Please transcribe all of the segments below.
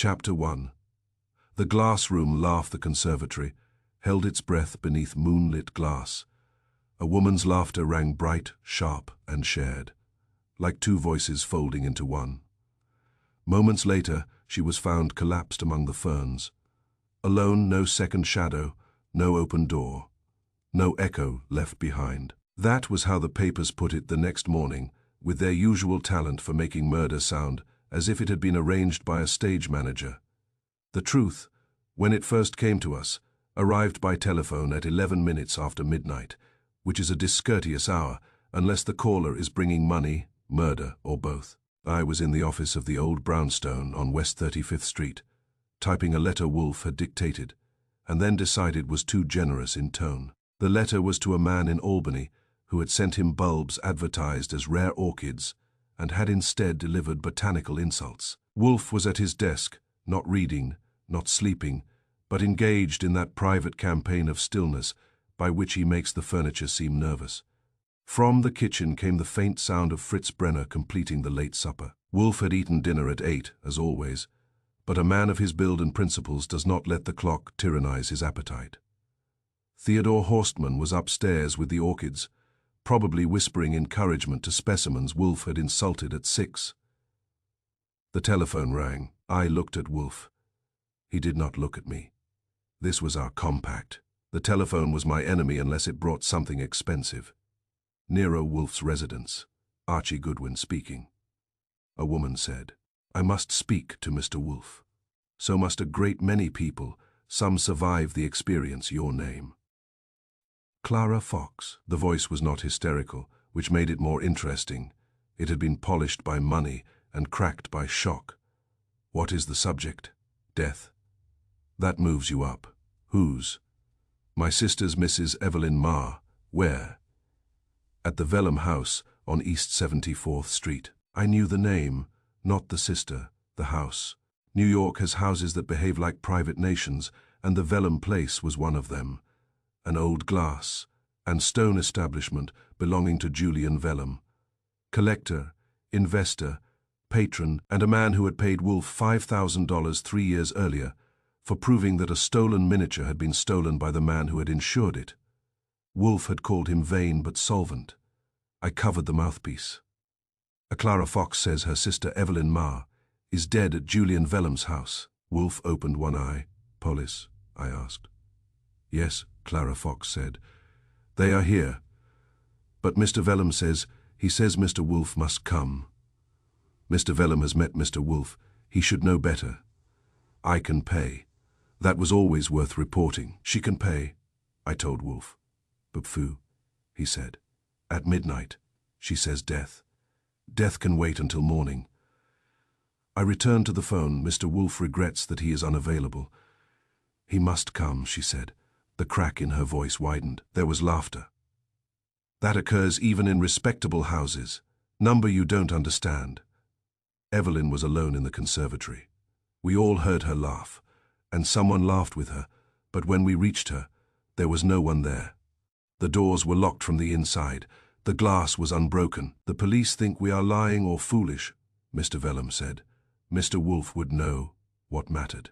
Chapter 1. The glass room laughed the conservatory, held its breath beneath moonlit glass. A woman's laughter rang bright, sharp, and shared, like two voices folding into one. Moments later, she was found collapsed among the ferns. Alone, no second shadow, no open door, no echo left behind. That was how the papers put it the next morning, with their usual talent for making murder sound as if it had been arranged by a stage manager. The truth, when it first came to us, arrived by telephone at 11 minutes after midnight, which is a discourteous hour unless the caller is bringing money, murder, or both. I was in the office of the old brownstone on West 35th Street, typing a letter Wolf had dictated, and then decided was too generous in tone. The letter was to a man in Albany who had sent him bulbs advertised as rare orchids and had instead delivered botanical insults. Wolf was at his desk, not reading, not sleeping, but engaged in that private campaign of stillness by which he makes the furniture seem nervous. From the kitchen came the faint sound of Fritz Brenner completing the late supper. Wolf had eaten dinner at 8, as always, but a man of his build and principles does not let the clock tyrannize his appetite. Theodore Horstmann was upstairs with the orchids, probably whispering encouragement to specimens Wolf had insulted at 6. The telephone rang. I looked at Wolf. He did not look at me. This was our compact. The telephone was my enemy unless it brought something expensive. Nero Wolf's residence. Archie Goodwin speaking. A woman said, "I must speak to Mr. Wolf. So must a great many people. Some survive the experience your name." Clara Fox. The voice was not hysterical, which made it more interesting. It had been polished by money and cracked by shock. What is the subject? Death. That moves you up. Whose? My sister's Mrs. Evelyn Marr. Where? At the Vellum House on East 74th Street. I knew the name, not the sister, the house. New York has houses that behave like private nations, and the Vellum Place was one of them. An old glass and stone establishment belonging to Julian Vellum. Collector, investor, patron, and a man who had paid Wolf $5,000 3 years earlier for proving that a stolen miniature had been stolen by the man who had insured it. Wolf had called him vain but solvent. I covered the mouthpiece. A Clara Fox says her sister Evelyn Marr is dead at Julian Vellum's house. Wolf opened one eye. Police? I asked. Yes, Clara Fox said. They are here. But Mr. Vellum says, he says Mr. Wolf must come. Mr. Vellum has met Mr. Wolf. He should know better. I can pay. That was always worth reporting. She can pay, I told Wolf. But phew, he said. At midnight, she says death. Death can wait until morning. I returned to the phone. Mr. Wolf regrets that he is unavailable. He must come, she said. The crack in her voice widened. There was laughter. That occurs even in respectable houses. Number you don't understand. Evelyn was alone in the conservatory. We all heard her laugh, and someone laughed with her, but when we reached her, there was no one there. The doors were locked from the inside. The glass was unbroken. The police think we are lying or foolish, Mr. Vellum said. Mr. Wolf would know what mattered.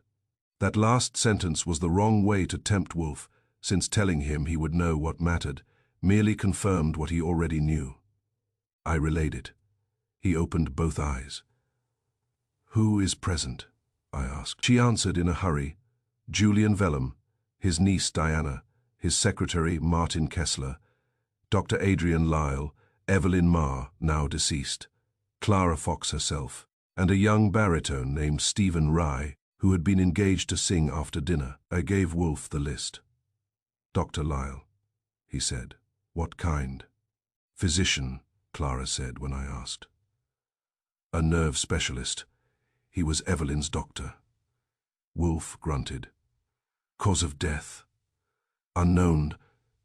That last sentence was the wrong way to tempt Wolf, since telling him he would know what mattered merely confirmed what he already knew. I relayed it. He opened both eyes. Who is present? I asked. She answered in a hurry. Julian Vellum, his niece Diana, his secretary Martin Kessler, Dr. Adrian Lyle, Evelyn Marr, now deceased, Clara Fox herself, and a young baritone named Stephen Rye, who had been engaged to sing after dinner. I gave Wolf the list. Dr. Lyle, he said. What kind? Physician, Clara said when I asked. A nerve specialist. He was Evelyn's doctor. Wolf grunted. Cause of death? Unknown.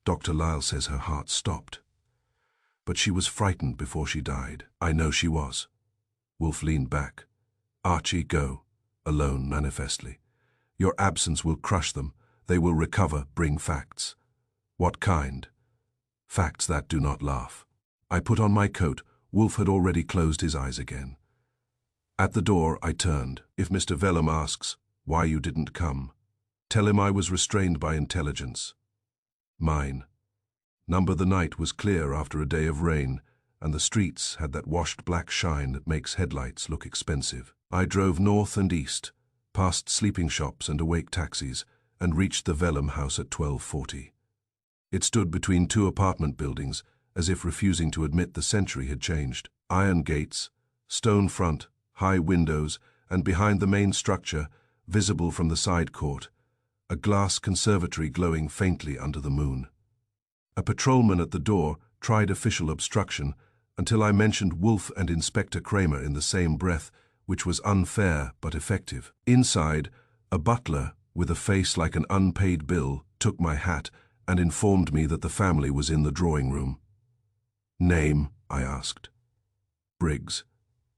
Dr. Lyle says her heart stopped. But she was frightened before she died. I know she was. Wolf leaned back. Archie, go. Alone, manifestly. Your absence will crush them. They will recover, bring facts. What kind? Facts that do not laugh. I put on my coat. Wolf had already closed his eyes again. At the door, I turned. If Mr. Vellum asks why you didn't come, tell him I was restrained by intelligence. Mine. The night was clear after a day of rain, and the streets had that washed black shine that makes headlights look expensive. I drove north and east, past sleeping shops and awake taxis, and reached the Vellum house at 12:40. It stood between two apartment buildings, as if refusing to admit the century had changed. Iron gates, stone front, high windows, and behind the main structure, visible from the side court, a glass conservatory glowing faintly under the moon. A patrolman at the door tried official obstruction until I mentioned Wolf and Inspector Kramer in the same breath, which was unfair but effective. Inside, a butler, with a face like an unpaid bill, took my hat and informed me that the family was in the drawing room. Name, I asked. Briggs.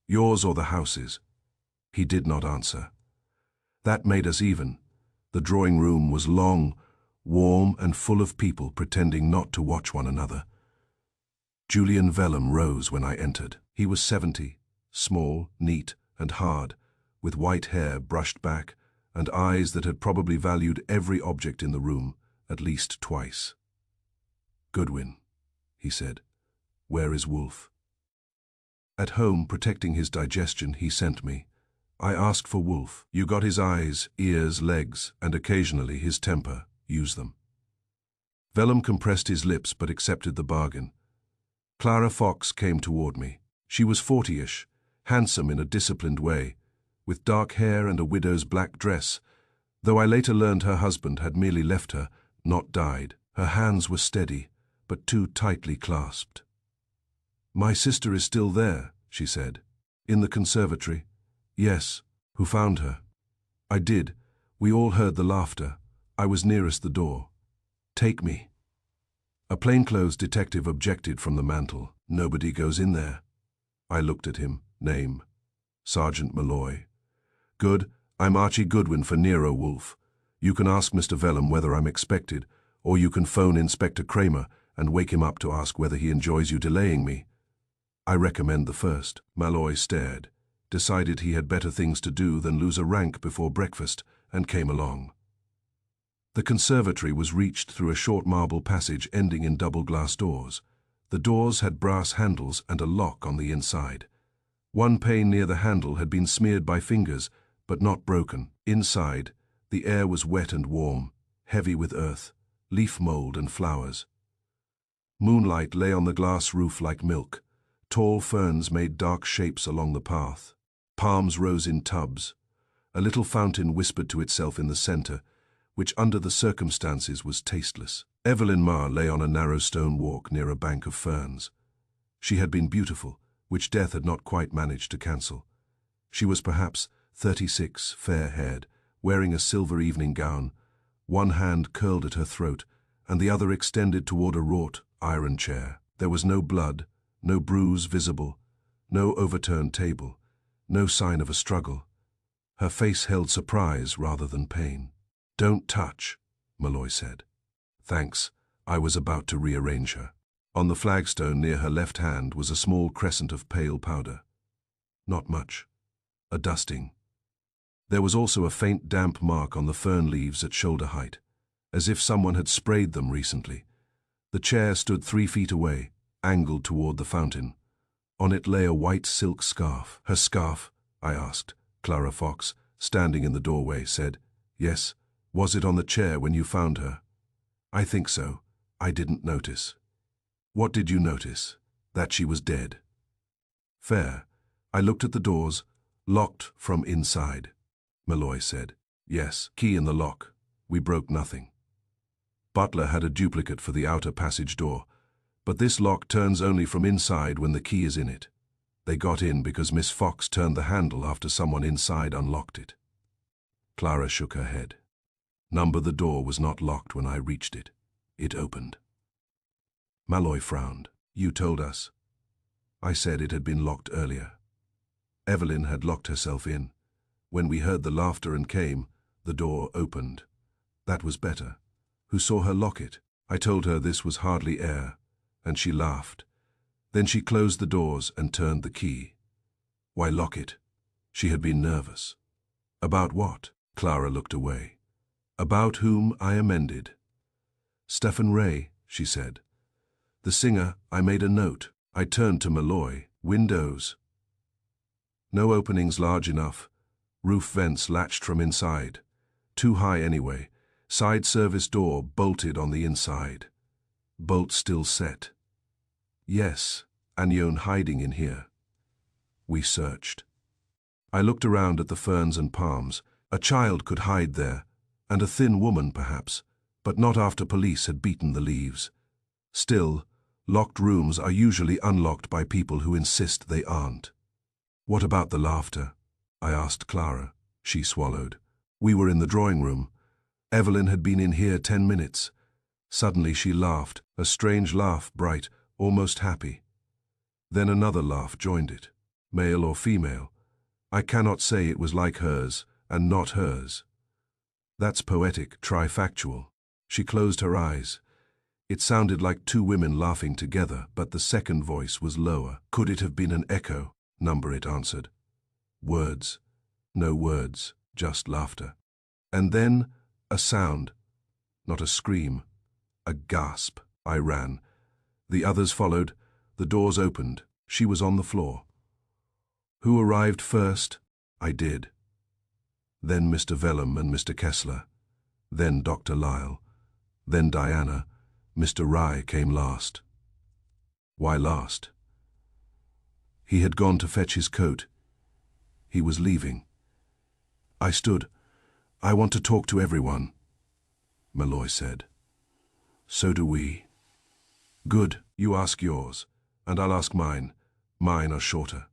Yours or the house's? He did not answer. That made us even. The drawing room was long, warm and full of people pretending not to watch one another. Julian Vellum rose when I entered. He was 70, small, neat and hard, with white hair brushed back and eyes that had probably valued every object in the room at least twice. Goodwin, he said. Where is Wolf? At home, protecting his digestion, he sent me. I asked for Wolf. You got his eyes, ears, legs, and occasionally his temper. Use them. Vellum compressed his lips but accepted the bargain. Clara Fox came toward me. She was 40-ish, handsome in a disciplined way, with dark hair and a widow's black dress, though I later learned her husband had merely left her, not died. Her hands were steady, but too tightly clasped. My sister is still there, she said. In the conservatory? Yes. Who found her? I did. We all heard the laughter. I was nearest the door. Take me. A plainclothes detective objected from the mantel. Nobody goes in there. I looked at him. Name. Sergeant Malloy. Good. I'm Archie Goodwin for Nero Wolf. You can ask Mr. Vellum whether I'm expected, or you can phone Inspector Kramer and wake him up to ask whether he enjoys you delaying me. I recommend the first. Malloy stared, decided he had better things to do than lose a rank before breakfast, and came along. The conservatory was reached through a short marble passage ending in double glass doors. The doors had brass handles and a lock on the inside. One pane near the handle had been smeared by fingers, but not broken. Inside, the air was wet and warm, heavy with earth, leaf mold and flowers. Moonlight lay on the glass roof like milk. Tall ferns made dark shapes along the path. Palms rose in tubs. A little fountain whispered to itself in the center, which under the circumstances was tasteless. Evelyn Marr lay on a narrow stone walk near a bank of ferns. She had been beautiful, which death had not quite managed to cancel. She was perhaps 36, fair-haired, wearing a silver evening gown. One hand curled at her throat, and the other extended toward a wrought iron chair. There was no blood, no bruise visible, no overturned table, no sign of a struggle. Her face held surprise rather than pain. Don't touch, Malloy said. Thanks, I was about to rearrange her. On the flagstone near her left hand was a small crescent of pale powder. Not much. A dusting. There was also a faint damp mark on the fern leaves at shoulder height, as if someone had sprayed them recently. The chair stood 3 feet away, angled toward the fountain. On it lay a white silk scarf. Her scarf? I asked. Clara Fox, standing in the doorway, said, Yes. Was it on the chair when you found her? I think so. I didn't notice. What did you notice? That she was dead. Fair. I looked at the doors, locked from inside. Malloy said, Yes, key in the lock. We broke nothing. Butler had a duplicate for the outer passage door, but this lock turns only from inside when the key is in it. They got in because Miss Fox turned the handle after someone inside unlocked it. Clara shook her head. The door was not locked when I reached it. It opened. Malloy frowned. You told us. I said it had been locked earlier. Evelyn had locked herself in. When we heard the laughter and came, the door opened. That was better. Who saw her lock it? I told her this was hardly air, and she laughed. Then she closed the doors and turned the key. Why lock it? She had been nervous. About what? Clara looked away. About whom I amended. Stephen Ray, she said. The singer, I made a note. I turned to Malloy. Windows. No openings large enough. Roof vents latched from inside. Too high anyway. Side service door bolted on the inside. Bolt still set. Yes, Anion hiding in here. We searched. I looked around at the ferns and palms. A child could hide there, and a thin woman perhaps, but not after police had beaten the leaves. Still, locked rooms are usually unlocked by people who insist they aren't. What about the laughter? I asked Clara. She swallowed. We were in the drawing room. Evelyn had been in here 10 minutes. Suddenly she laughed, a strange laugh, bright, almost happy. Then another laugh joined it. Male or female. I cannot say it was like hers, and not hers. That's poetic, trifactual. She closed her eyes. It sounded like two women laughing together, but the second voice was lower. Could it have been an echo? Number, it answered. Words. No words, just laughter. And then a sound. Not a scream. A gasp. I ran. The others followed. The doors opened. She was on the floor. Who arrived first? I did. Then Mr. Vellum and Mr. Kessler. Then Dr. Lyle. Then Diana. Mr. Rye came last. Why last? He had gone to fetch his coat. He was leaving. I stood. I want to talk to everyone, Malloy said. So do we. Good, you ask yours, and I'll ask mine. Mine are shorter.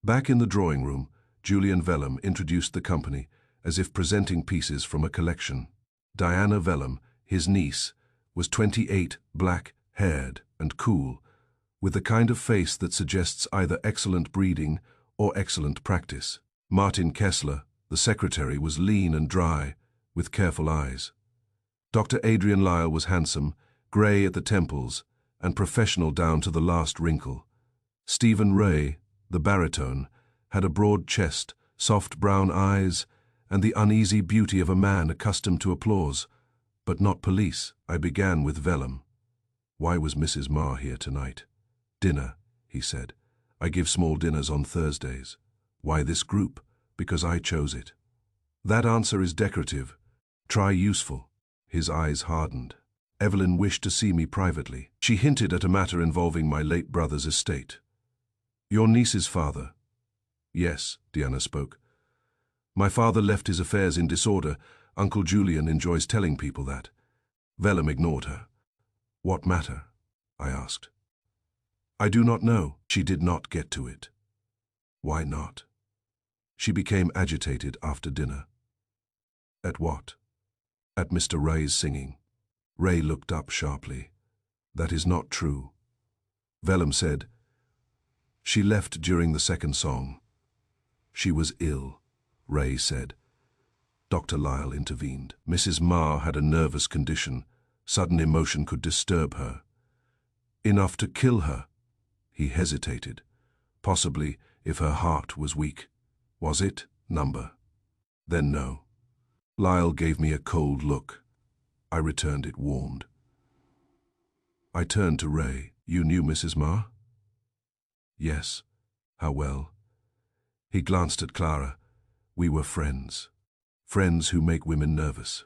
Back in the drawing room, Julian Vellum introduced the company as if presenting pieces from a collection. Diana Vellum, his niece, was 28, black-haired and cool, with the kind of face that suggests either excellent breeding or excellent practice. Martin Kessler, the secretary, was lean and dry, with careful eyes. Dr. Adrian Lyle was handsome, grey at the temples, and professional down to the last wrinkle. Stephen Ray, the baritone, had a broad chest, soft brown eyes, and the uneasy beauty of a man accustomed to applause, but not police. I began with Vellum. Why was Mrs. Marr here tonight? Dinner, he said. I give small dinners on Thursdays. Why this group? Because I chose it. That answer is decorative. Try useful. His eyes hardened. Evelyn wished to see me privately. She hinted at a matter involving my late brother's estate. Your niece's father? Yes, Diana spoke. My father left his affairs in disorder. Uncle Julian enjoys telling people that. Vellum ignored her. What matter? I asked. I do not know. She did not get to it. Why not? She became agitated after dinner. At what? At Mr. Ray's singing. Ray looked up sharply. That is not true. Vellum said, she left during the second song. She was ill, Ray said. Dr. Lyle intervened. Mrs. Marr had a nervous condition. Sudden emotion could disturb her. Enough to kill her. He hesitated. Possibly if her heart was weak. Was it? Number. Then no. Lyle gave me a cold look. I returned it warmed. I turned to Ray. You knew Mrs. Marr? Yes. How well? He glanced at Clara. We were friends. Friends who make women nervous.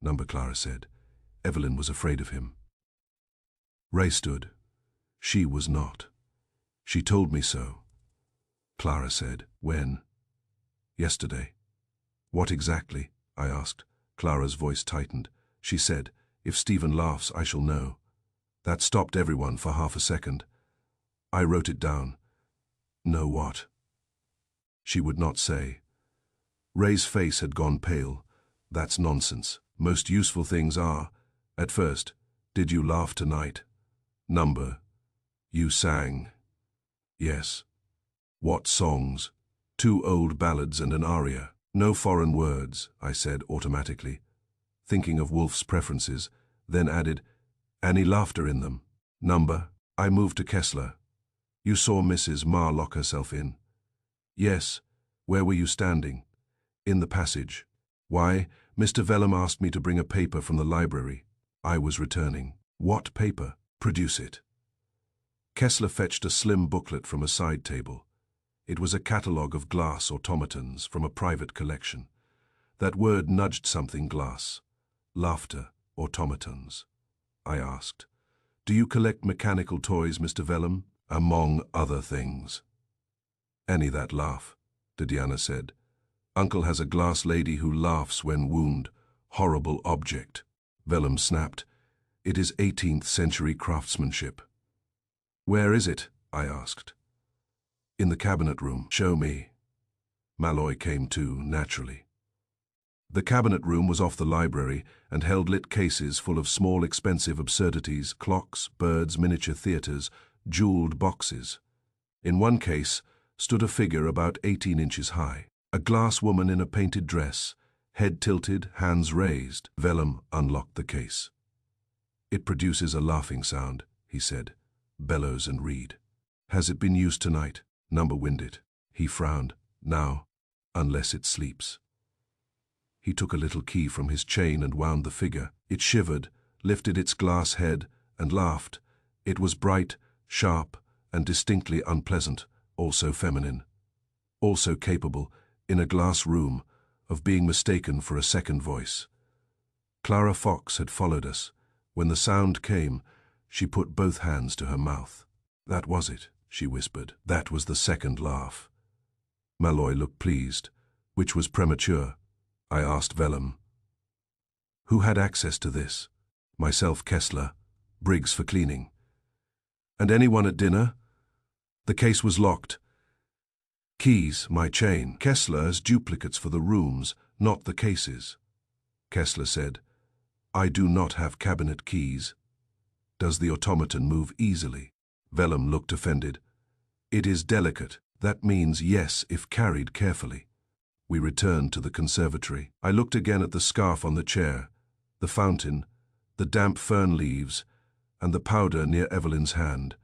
Number, Clara said. Evelyn was afraid of him. Ray stood. She was not. She told me so. Clara said. When? Yesterday. What exactly? I asked. Clara's voice tightened. She said, if Stephen laughs, I shall know. That stopped everyone for half a second. I wrote it down. Know what? She would not say. Ray's face had gone pale. That's nonsense. Most useful things are. At first, did you laugh tonight? Number. You sang. Yes. What songs? 2 old ballads and an aria. No foreign words, I said automatically, thinking of Wolf's preferences, then added, any laughter in them? Number. I moved to Kessler. You saw Mrs. Marr lock herself in. Yes. Where were you standing? In the passage. Why? Mr. Vellum asked me to bring a paper from the library. I was returning. What paper? Produce it. Kessler fetched a slim booklet from a side table. It was a catalogue of glass automatons from a private collection. That word nudged something glass. Laughter, automatons. I asked. Do you collect mechanical toys, Mr. Vellum? Among other things. Any that laugh, Diana said. Uncle has a glass lady who laughs when wound. Horrible object. Vellum snapped. It is 18th century craftsmanship. Where is it? I asked. In the cabinet room. Show me. Malloy came too, naturally. The cabinet room was off the library and held lit cases full of small expensive absurdities, clocks, birds, miniature theatres, jewelled boxes. In one case stood a figure about 18 inches high, a glass woman in a painted dress, head tilted, hands raised. Vellum unlocked the case. It produces a laughing sound, he said. Bellows and reed. Has it been used tonight? Number wind it. He frowned. Now, unless it sleeps. He took a little key from his chain and wound the figure. It shivered, lifted its glass head, and laughed. It was bright, sharp, and distinctly unpleasant, also feminine. Also capable, in a glass room, of being mistaken for a second voice. Clara Fox had followed us. When the sound came, she put both hands to her mouth. That was it, she whispered. That was the second laugh. Malloy looked pleased, which was premature. I asked Vellum. Who had access to this? Myself, Kessler, Briggs for cleaning. And anyone at dinner? The case was locked. Keys, my chain. Kessler as duplicates for the rooms, not the cases. Kessler said, I do not have cabinet keys. Does the automaton move easily? Vellum looked offended. It is delicate. That means yes if carried carefully. We returned to the conservatory. I looked again at the scarf on the chair, the fountain, the damp fern leaves, and the powder near Evelyn's hand.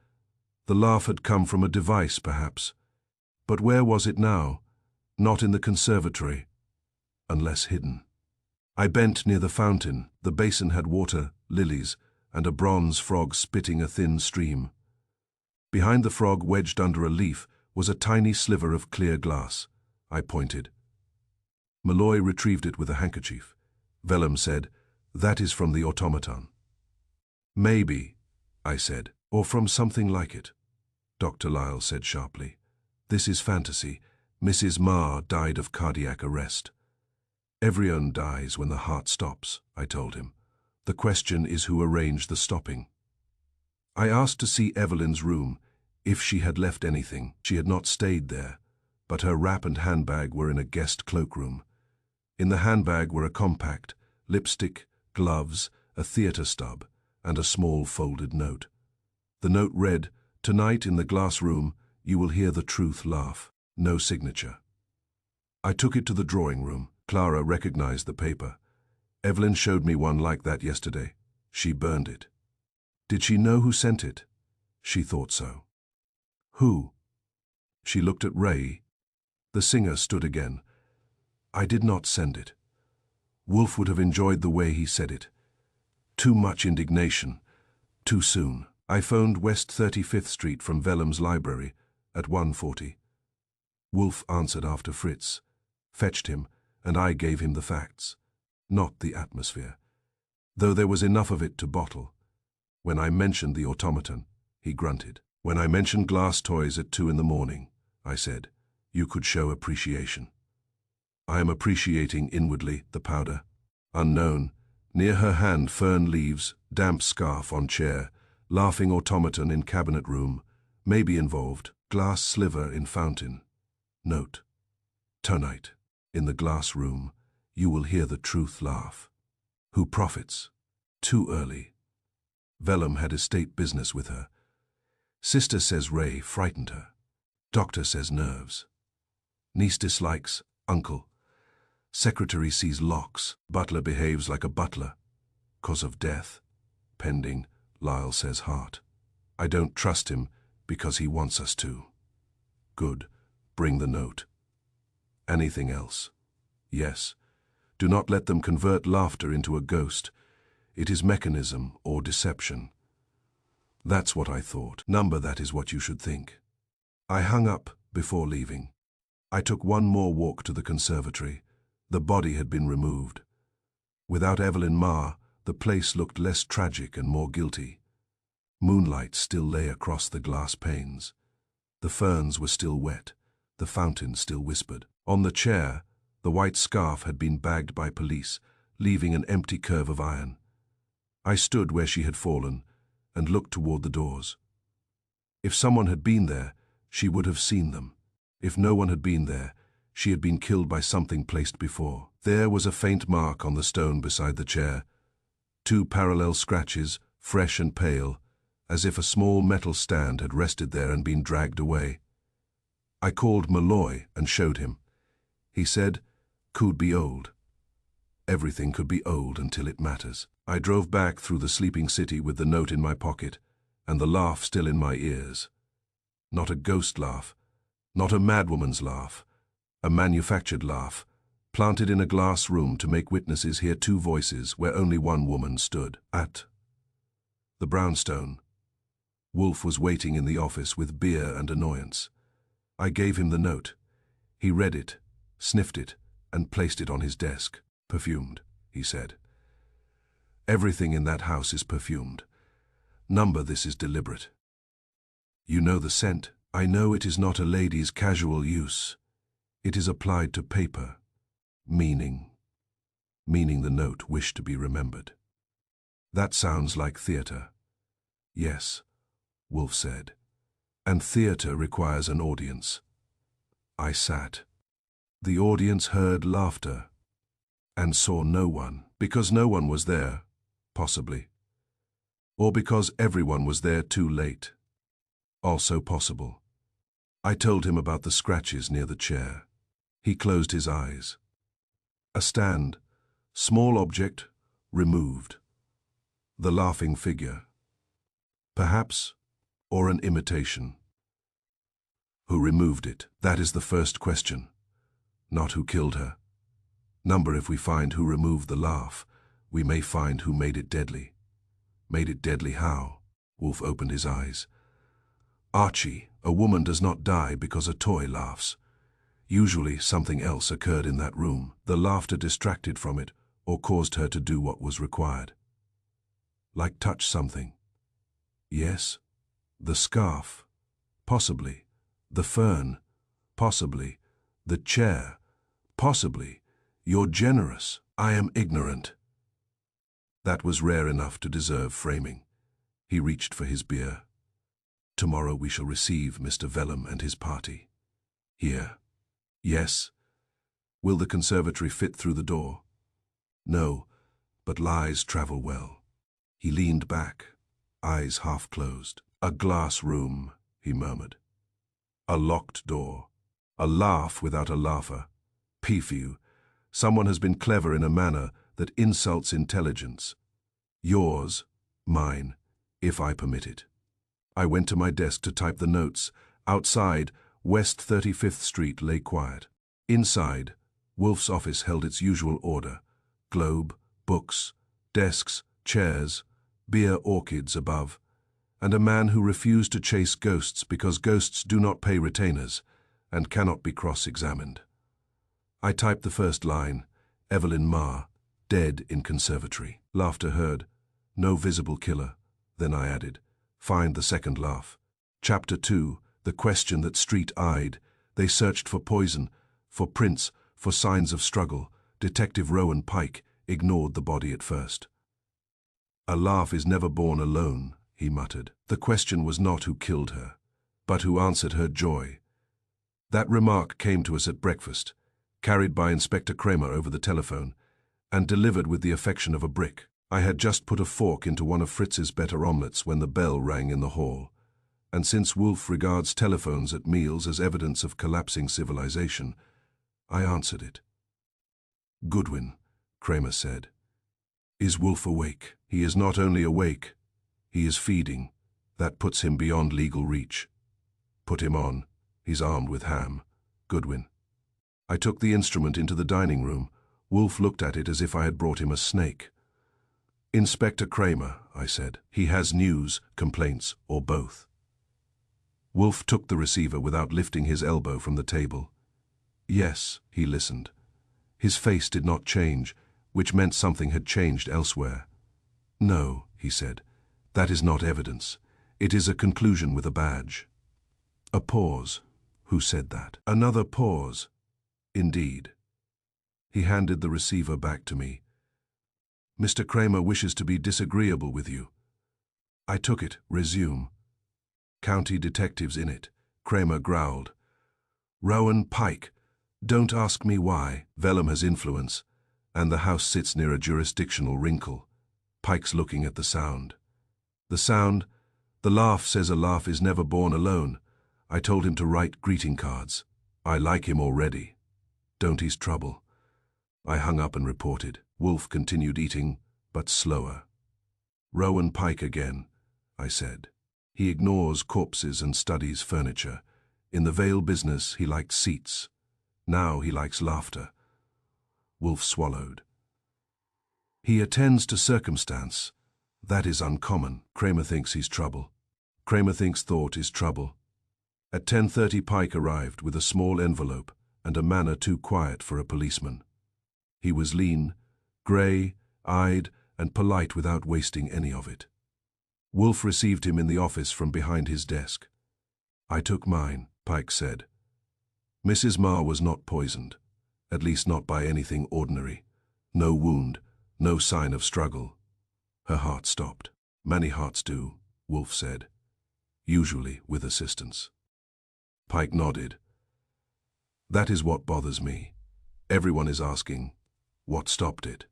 The laugh had come from a device, perhaps. But where was it now? Not in the conservatory, unless hidden. I bent near the fountain. The basin had water, lilies, and a bronze frog spitting a thin stream. Behind the frog, wedged under a leaf, was a tiny sliver of clear glass. I pointed. Malloy retrieved it with a handkerchief. Vellum said, That is from the automaton. Maybe, I said, or from something like it. Dr. Lyle said sharply, This is fantasy. Mrs. Marr died of cardiac arrest. Everyone dies when the heart stops, I told him. The question is who arranged the stopping. I asked to see Evelyn's room, if she had left anything. She had not stayed there, but her wrap and handbag were in a guest cloakroom. In the handbag were a compact, lipstick, gloves, a theatre stub, and a small folded note. The note read, Tonight in the glass room, you will hear the truth laugh. No signature. I took it to the drawing room. Clara recognized the paper. Evelyn showed me one like that yesterday. She burned it. Did she know who sent it? She thought so. Who? She looked at Ray. The singer stood again. I did not send it. Wolf would have enjoyed the way he said it. Too much indignation. Too soon. I phoned West 35th Street from Vellum's library at 1:40. Wolf answered after Fritz, fetched him, and I gave him the facts. Not the atmosphere. Though there was enough of it to bottle. When I mentioned the automaton, he grunted. When I mentioned glass toys at 2 in the morning, I said, you could show appreciation. I am appreciating inwardly the powder. Unknown, near her hand fern leaves, damp scarf on chair, laughing automaton in cabinet room, maybe involved, glass sliver in fountain. Note. Tonight, in the glass room, you will hear the truth laugh. Who profits? Too early. Vellum had estate business with her. Sister says Ray frightened her. Doctor says nerves. Niece dislikes uncle. Secretary sees locks. Butler behaves like a butler. Cause of death. Pending, Lyle says heart. I don't trust him because he wants us to. Good. Bring the note. Anything else? Yes. Do not let them convert laughter into a ghost. It is mechanism or deception. That's what I thought. Number, that is what you should think. I hung up before leaving. I took one more walk to the conservatory. The body had been removed. Without Evelyn Marr, the place looked less tragic and more guilty. Moonlight still lay across the glass panes. The ferns were still wet. The fountain still whispered. On the chair, the white scarf had been bagged by police, leaving an empty curve of iron. I stood where she had fallen and looked toward the doors. If someone had been there, she would have seen them. If no one had been there, she had been killed by something placed before. There was a faint mark on the stone beside the chair. 2 parallel scratches, fresh and pale, as if a small metal stand had rested there and been dragged away. I called Malloy and showed him. He said, "Could be old." Everything could be old until it matters. I drove back through the sleeping city with the note in my pocket and the laugh still in my ears. Not a ghost laugh, not a madwoman's laugh, a manufactured laugh, planted in a glass room to make witnesses hear 2 voices where only one woman stood. At the brownstone, Wolf was waiting in the office with beer and annoyance. I gave him the note. He read it, sniffed it, and placed it on his desk. "Perfumed," he said. "Everything in that house is perfumed. Number, this is deliberate. You know the scent. I know it is not a lady's casual use. It is applied to paper. Meaning the note wished to be remembered. That sounds like theater." "Yes," Wolf said. "And theater requires an audience." I sat. The audience heard laughter and saw no one, because no one was there, possibly. Or because everyone was there too late. Also possible. I told him about the scratches near the chair. He closed his eyes. A stand, small object, removed. The laughing figure. Perhaps, or an imitation. Who removed it? That is the first question. Not who killed her. Number, if we find who removed the laugh, we may find who made it deadly. Made it deadly how? Wolf opened his eyes. "Archie, a woman does not die because a toy laughs. Usually something else occurred in that room. The laughter distracted from it or caused her to do what was required." "Like touch something?" "Yes. The scarf. Possibly. The fern. Possibly. The chair. Possibly. You're generous. I am ignorant." That was rare enough to deserve framing. He reached for his beer. "Tomorrow we shall receive Mr. Vellum and his party. Here." "Yes." "Will the conservatory fit through the door?" "No, but lies travel well." He leaned back, eyes half closed. "A glass room," he murmured. "A locked door. A laugh without a laugher. Peefew. Someone has been clever in a manner that insults intelligence. Yours, mine, if I permit it." I went to my desk to type the notes. Outside, West 35th Street lay quiet. Inside, Wolf's office held its usual order. Globe, books, desks, chairs, beer orchids above, and a man who refused to chase ghosts because ghosts do not pay retainers and cannot be cross-examined. I typed the first line, "Evelyn Marr, dead in conservatory." Laughter heard. No visible killer. Then I added, "Find the second laugh." Chapter 2, the question that street-eyed. They searched for poison, for prints, for signs of struggle. Detective Rowan Pike ignored the body at first. "A laugh is never born alone," he muttered. The question was not who killed her, but who answered her joy. That remark came to us at breakfast, carried by Inspector Kramer over the telephone, and delivered with the affection of a brick. I had just put a fork into one of Fritz's better omelettes when the bell rang in the hall, and since Wolf regards telephones at meals as evidence of collapsing civilization, I answered it. "Goodwin," Kramer said. "Is Wolf awake?" "He is not only awake, he is feeding. That puts him beyond legal reach." "Put him on. He's armed with ham." Goodwin. I took the instrument into the dining room. Wolf looked at it as if I had brought him a snake. Inspector Kramer, I said. He has news, complaints, or both. Wolf took the receiver without lifting his elbow from the table. Yes, he listened. His face did not change, which meant something had changed elsewhere. No, he said, that is not evidence. It is a conclusion with a badge. A pause. Who said that? Another pause. Indeed. He handed the receiver back to me. Mr. Kramer wishes to be disagreeable with you. I took it. Resume. County detectives in it. Kramer growled. Rowan Pike. Don't ask me why. Vellum has influence, and the house sits near a jurisdictional wrinkle. Pike's looking at the sound. The sound? The laugh says a laugh is never born alone. I told him to write greeting cards. I like him already. Don't ease trouble. I hung up and reported. Wolf continued eating, but slower. Rowan Pike again, I said. He ignores corpses and studies furniture. In the veil business, he liked seats. Now he likes laughter. Wolf swallowed. He attends to circumstance. That is uncommon. Kramer thinks he's trouble. Kramer thinks thought is trouble. At 10:30 Pike arrived with a small envelope and a manner too quiet for a policeman. He was lean, grey-eyed, and polite without wasting any of it. Wolf received him in the office from behind his desk. I took mine, Pike said. Mrs. Marr was not poisoned, at least not by anything ordinary. No wound, no sign of struggle. Her heart stopped. Many hearts do, Wolf said, usually with assistance. Pike nodded. That is what bothers me. Everyone is asking, what stopped it?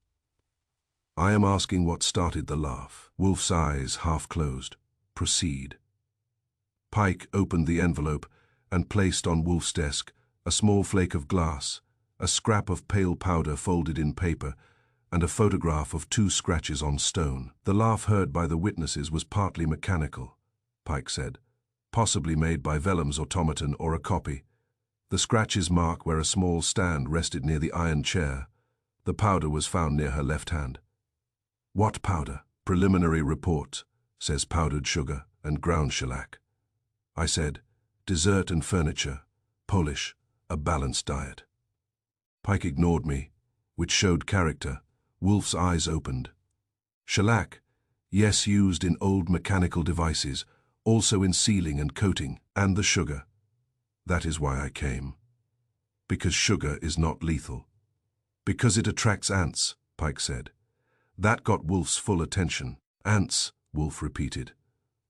I am asking what started the laugh. Wolf's eyes half closed. Proceed. Pike opened the envelope and placed on Wolf's desk a small flake of glass, a scrap of pale powder folded in paper, and a photograph of 2 scratches on stone. The laugh heard by the witnesses was partly mechanical, Pike said, possibly made by Vellum's automaton or a copy. The scratches mark where a small stand rested near the iron chair. The powder was found near her left hand. What powder? Preliminary report, says powdered sugar and ground shellac. I said, dessert and furniture, Polish, a balanced diet. Pike ignored me, which showed character. Wolf's eyes opened. Shellac, yes, used in old mechanical devices, also in sealing and coating, and the sugar. That is why I came. Because sugar is not lethal. Because it attracts ants, Pike said. That got Wolf's full attention. Ants, Wolf repeated.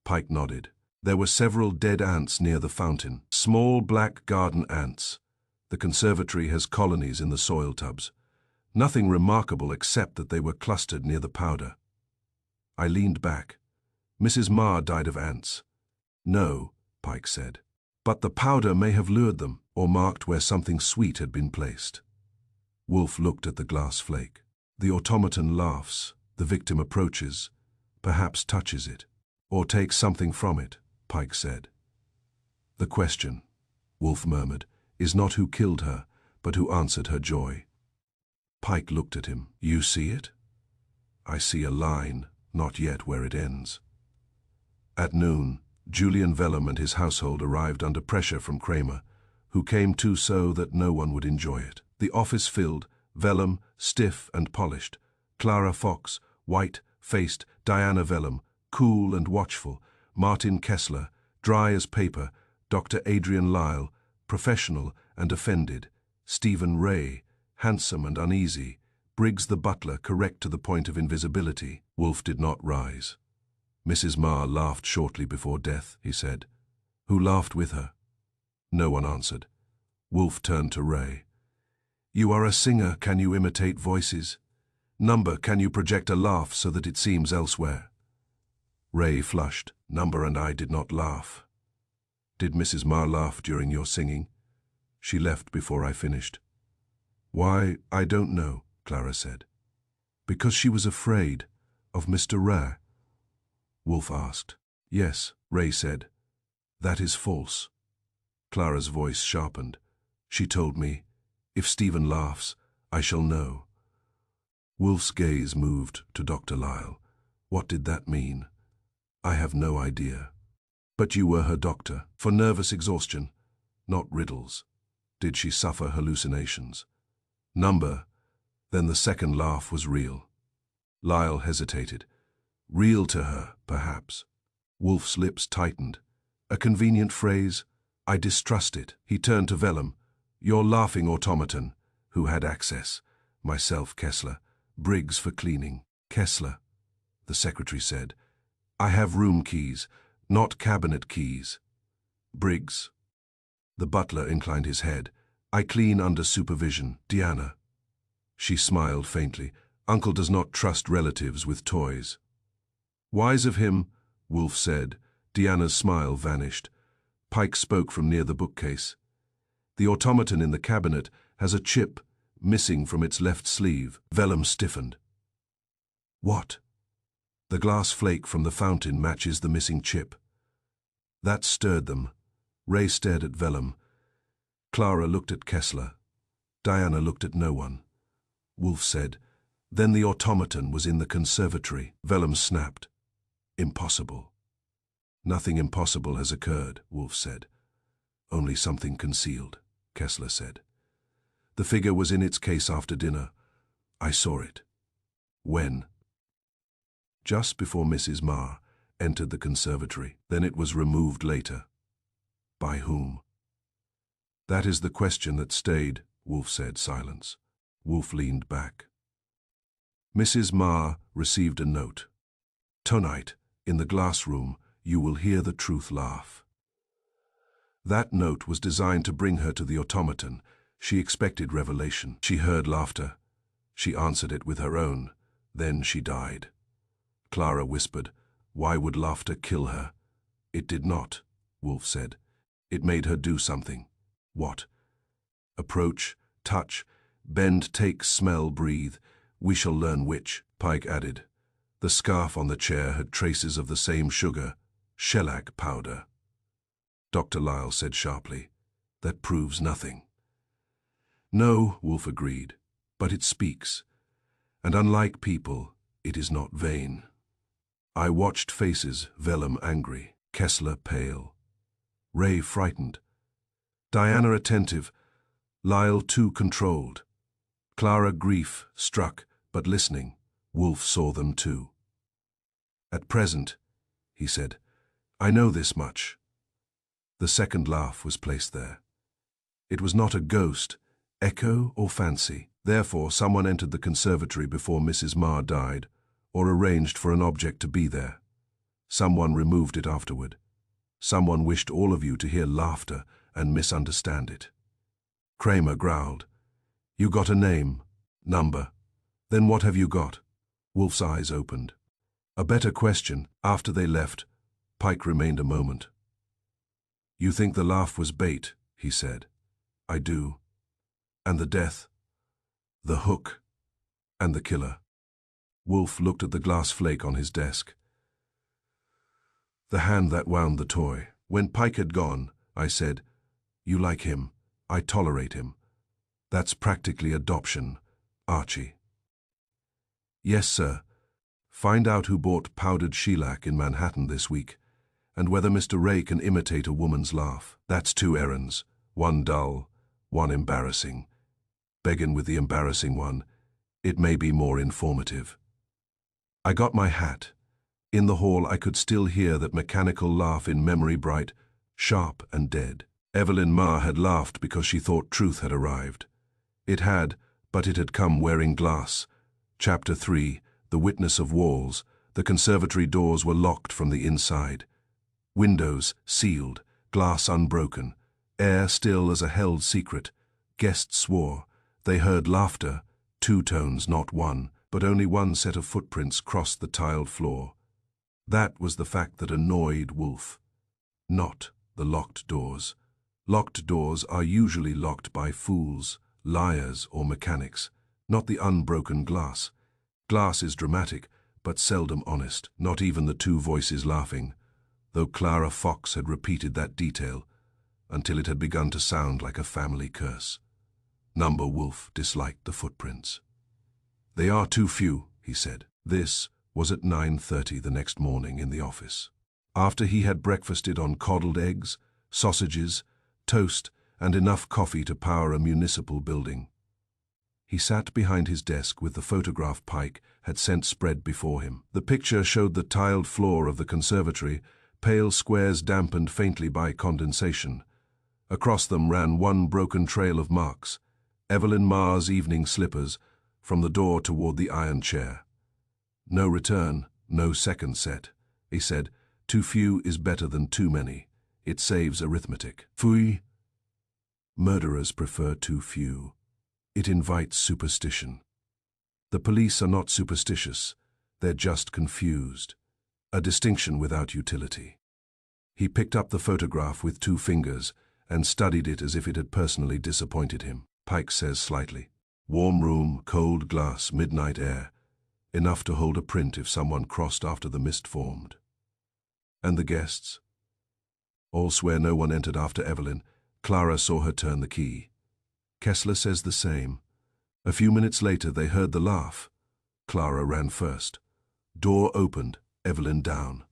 Pike nodded. There were several dead ants near the fountain. Small black garden ants. The conservatory has colonies in the soil tubs. Nothing remarkable except that they were clustered near the powder. I leaned back. Mrs. Marr died of ants. No, Pike said. But the powder may have lured them, or marked where something sweet had been placed. Wolf looked at the glass flake. The automaton laughs, the victim approaches, perhaps touches it, or takes something from it, Pike said. The question, Wolf murmured, is not who killed her, but who answered her joy. Pike looked at him. You see it? I see a line, not yet where it ends. At noon, Julian Vellum and his household arrived under pressure from Kramer, who came to so that no one would enjoy it. The office filled, Vellum, stiff and polished, Clara Fox, white-faced, Diana Vellum, cool and watchful, Martin Kessler, dry as paper, Dr. Adrian Lyle, professional and offended, Stephen Ray, handsome and uneasy, Briggs the butler correct to the point of invisibility. Wolf did not rise. Mrs. Marr laughed shortly before death, he said. Who laughed with her? No one answered. Wolf turned to Ray. You are a singer, can you imitate voices? Number, can you project a laugh so that it seems elsewhere? Ray flushed. Number and I did not laugh. Did Mrs. Marr laugh during your singing? She left before I finished. Why, I don't know, Clara said. Because she was afraid of Mr. Ray. Wolf asked. Yes, Ray said. That is false. Clara's voice sharpened. She told me, if Stephen laughs, I shall know. Wolf's gaze moved to Dr. Lyle. What did that mean? I have no idea. But you were her doctor, for nervous exhaustion, not riddles. Did she suffer hallucinations? Then the second laugh was real. Lyle hesitated. Real to her, perhaps. Wolf's lips tightened. A convenient phrase. I distrust it. He turned to Vellum. Your laughing automaton, who had access. Myself, Kessler. Briggs for cleaning. Kessler, the secretary said. I have room keys, not cabinet keys. Briggs. The butler inclined his head. I clean under supervision. Diana. She smiled faintly. Uncle does not trust relatives with toys. Wise of him, Wolf said. Diana's smile vanished. Pike spoke from near the bookcase. The automaton in the cabinet has a chip missing from its left sleeve. Vellum stiffened. What? The glass flake from the fountain matches the missing chip. That stirred them. Ray stared at Vellum. Clara looked at Kessler. Diana looked at no one. Wolf said, Then the automaton was in the conservatory. Vellum snapped. Impossible. Nothing impossible has occurred, Wolf said. Only something concealed, Kessler said. The figure was in its case after dinner. I saw it. When? Just before Mrs. Marr entered the conservatory. Then it was removed later. By whom? That is the question that stayed, Wolf said. Silence. Wolf leaned back. Mrs. Marr received a note. Tonight, in the glass room, you will hear the truth laugh. That note was designed to bring her to the automaton. She expected revelation. She heard laughter. She answered it with her own. Then she died. Clara whispered, Why would laughter kill her? It did not, Wolf said. It made her do something. What? Approach, touch, bend, take, smell, breathe. We shall learn which, Pike added. The scarf on the chair had traces of the same sugar, shellac powder. Dr. Lyle said sharply, That proves nothing. No, Wolf agreed, but it speaks. And unlike people, it is not vain. I watched faces, Vellum angry, Kessler pale, Ray frightened, Diana attentive, Lyle too controlled. Clara grief struck, but listening, Wolf saw them too. At present, he said, I know this much. The second laugh was placed there. It was not a ghost, echo or fancy. Therefore, someone entered the conservatory before Mrs. Marr died, or arranged for an object to be there. Someone removed it afterward. Someone wished all of you to hear laughter and misunderstand it. Kramer growled, You got a name, number. Then what have you got? Wolf's eyes opened. A better question. After they left, Pike remained a moment. You think the laugh was bait, he said. I do. And the death? The hook? And the killer? Wolf looked at the glass flake on his desk. The hand that wound the toy. When Pike had gone, I said, You like him. I tolerate him. That's practically adoption, Archie. Yes, sir. Find out who bought powdered shellac in Manhattan this week, and whether Mr. Ray can imitate a woman's laugh. That's 2 errands, one dull, one embarrassing. Begin with the embarrassing one. It may be more informative. I got my hat. In the hall I could still hear that mechanical laugh in memory bright, sharp and dead. Evelyn Marr had laughed because she thought truth had arrived. It had, but it had come wearing glass. Chapter 3, The Witness of Walls. The conservatory doors were locked from the inside. Windows sealed, glass unbroken, air still as a held secret. Guests swore. They heard laughter, 2 tones, not one, but only one set of footprints crossed the tiled floor. That was the fact that annoyed Wolf. Not the locked doors. Locked doors are usually locked by fools, liars, or mechanics, not the unbroken glass. Glass is dramatic, but seldom honest, not even the 2 voices laughing, though Clara Fox had repeated that detail. until it had begun to sound like a family curse. Number Wolf disliked the footprints. "They are too few," he said. This was at 9:30 the next morning in the office. After he had breakfasted on coddled eggs, sausages, toast, and enough coffee to power a municipal building. He sat behind his desk with the photograph Pike had sent spread before him. The picture showed the tiled floor of the conservatory, pale squares dampened faintly by condensation. Across them ran one broken trail of marks, Evelyn Marr's evening slippers, from the door toward the iron chair. "No return, no second set," he said. "Too few is better than too many. It saves arithmetic." Fui. Murderers prefer too few. It invites superstition. The police are not superstitious, they're just confused. A distinction without utility. He picked up the photograph with 2 fingers and studied it as if it had personally disappointed him. Pike says slightly, "Warm room, cold glass, midnight air. Enough to hold a print if someone crossed after the mist formed." "And the guests?" "All swear no one entered after Evelyn. Clara saw her turn the key." Kessler says the same. A few minutes later they heard the laugh. Clara ran first. Door opened, Evelyn down.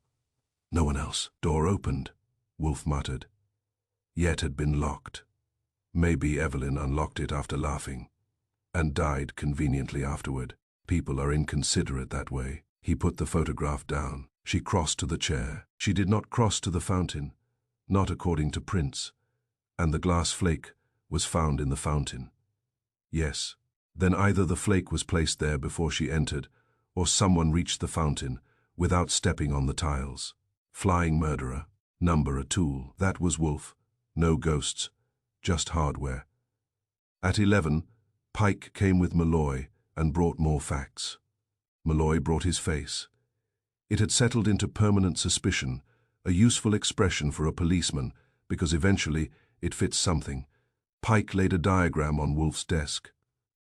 "No one else." "Door opened," Wolf muttered. "Yet had been locked. Maybe Evelyn unlocked it after laughing, and died conveniently afterward. People are inconsiderate that way." He put the photograph down. She crossed to the chair. She did not cross to the fountain, not according to prints, and the glass flake was found in the fountain. Yes, then either the flake was placed there before she entered, or someone reached the fountain without stepping on the tiles. Flying murderer, number a tool. That was Wolf. No ghosts, just hardware. At 11, Pike came with Malloy and brought more facts. Malloy brought his face. It had settled into permanent suspicion, a useful expression for a policeman, because eventually it fits something. Pike laid a diagram on Wolf's desk.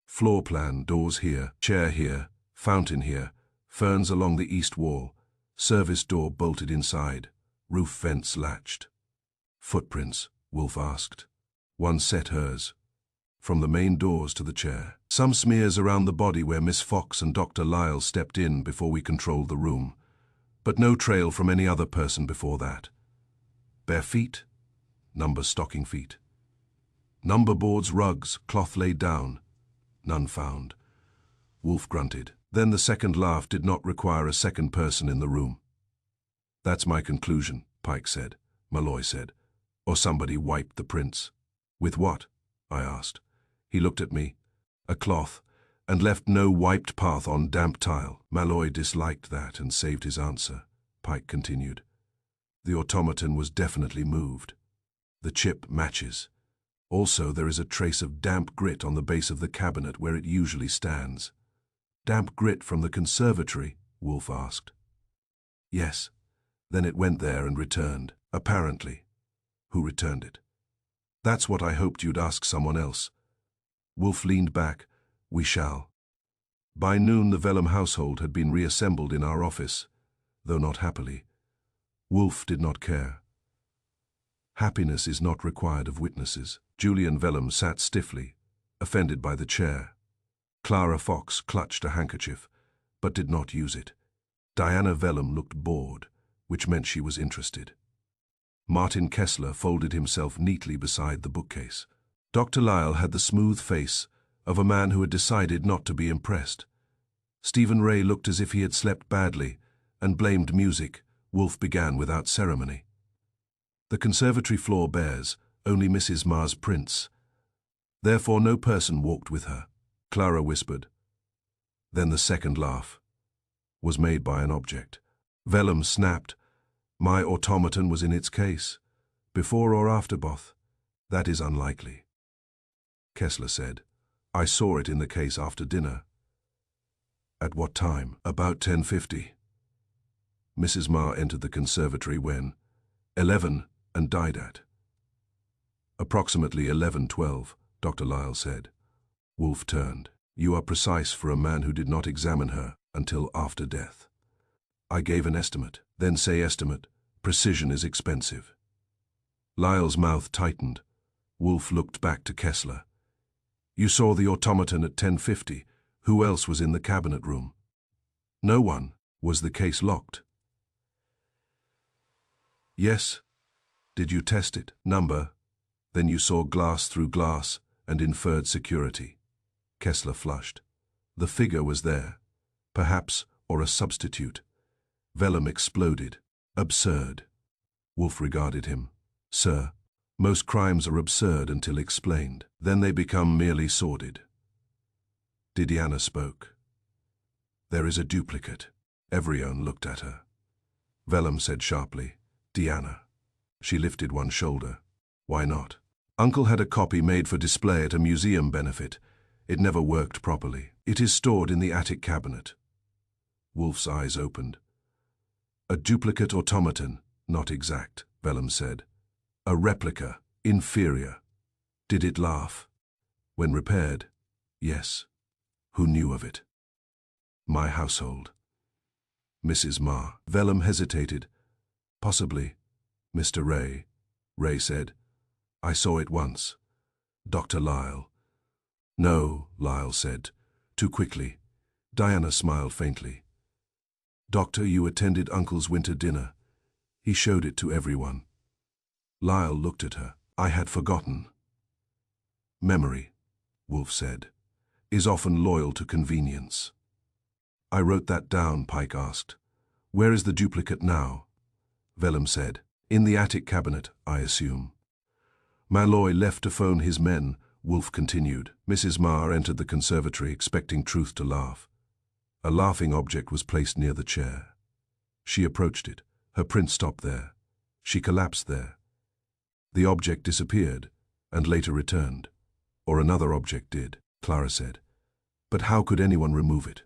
Floor plan, doors here, chair here, fountain here, ferns along the east wall, service door bolted inside, roof vents latched. "Footprints?" Wolf asked. One set hers. From the main doors to the chair. Some smears around the body where Miss Fox and Dr. Lyle stepped in before we controlled the room, but no trail from any other person before that. Bare feet? Number stocking feet. Number boards, rugs, cloth laid down. None found. Wolf grunted. Then the second laugh did not require a second person in the room. "That's my conclusion," Pike said. Malloy said, "Or somebody wiped the prints." "With what?" I asked. He looked at me. "A cloth, and left no wiped path on damp tile." Malloy disliked that and saved his answer. Pike continued. "The automaton was definitely moved. The chip matches. Also, there is a trace of damp grit on the base of the cabinet where it usually stands." "Damp grit from the conservatory?" Wolf asked. "Yes. Then it went there and returned, apparently. Who returned it?" "That's what I hoped you'd ask someone else." Wolf leaned back. "We shall." By noon the Vellum household had been reassembled in our office, though not happily. Wolf did not care. Happiness is not required of witnesses. Julian Vellum sat stiffly, offended by the chair. Clara Fox clutched a handkerchief, but did not use it. Diana Vellum looked bored, which meant she was interested. Martin Kessler folded himself neatly beside the bookcase. Dr. Lyle had the smooth face of a man who had decided not to be impressed. Stephen Ray looked as if he had slept badly and blamed music. Wolf began without ceremony. "The conservatory floor bears only Mrs. Marr's prints. Therefore no person walked with her," Clara whispered. Then the second laugh was made by an object. Vellum snapped. "My automaton was in its case. Before or after Both? That is unlikely." Kessler said, "I saw it in the case after dinner." "At what time?" "About 10:50. Mrs. Marr entered the conservatory when 11 and died at approximately 11:12, Dr. Lyle said. Wolf turned. "You are precise for a man who did not examine her until after death." "I gave an estimate." "Then say estimate. Precision is expensive." Lyle's mouth tightened. Wolf looked back to Kessler. You saw the automaton at 10:50. Who else was in the cabinet room? No one. Was the case locked? Yes. Did you test it? Number. Then you saw glass through glass and inferred security. Kessler flushed. The figure was there. Perhaps, or a substitute. Vellum exploded. Absurd. Wolf regarded him. Sir, most crimes are absurd until explained. Then they become merely sordid. Diana spoke. There is a duplicate. Everyone looked at her. Vellum said sharply, Diana. She lifted one shoulder. Why not? Uncle had a copy made for display at a museum benefit. It never worked properly. It is stored in the attic cabinet. Wolf's eyes opened. A duplicate automaton, not exact, Vellum said. A replica, inferior. Did it laugh? When repaired? Yes. Who knew of it? My household. Mrs. Ma. Vellum hesitated. Possibly. Mr. Ray. Ray said. I saw it once. Dr. Lyle. No, Lyle said. Too quickly. Diana smiled faintly. Doctor, you attended Uncle's winter dinner. He showed it to everyone. Lyle looked at her. I had forgotten. Memory, Wolf said, is often loyal to convenience. I wrote that down, Pike asked. Where is the duplicate now? Vellum said. In the attic cabinet, I assume. Malloy left to phone his men, Wolf continued. Mrs. Marr entered the conservatory expecting Truth to laugh. A laughing object was placed near the chair. She approached it. Her print stopped there. She collapsed there. The object disappeared, and later returned. Or another object did, Clara said. But how could anyone remove it?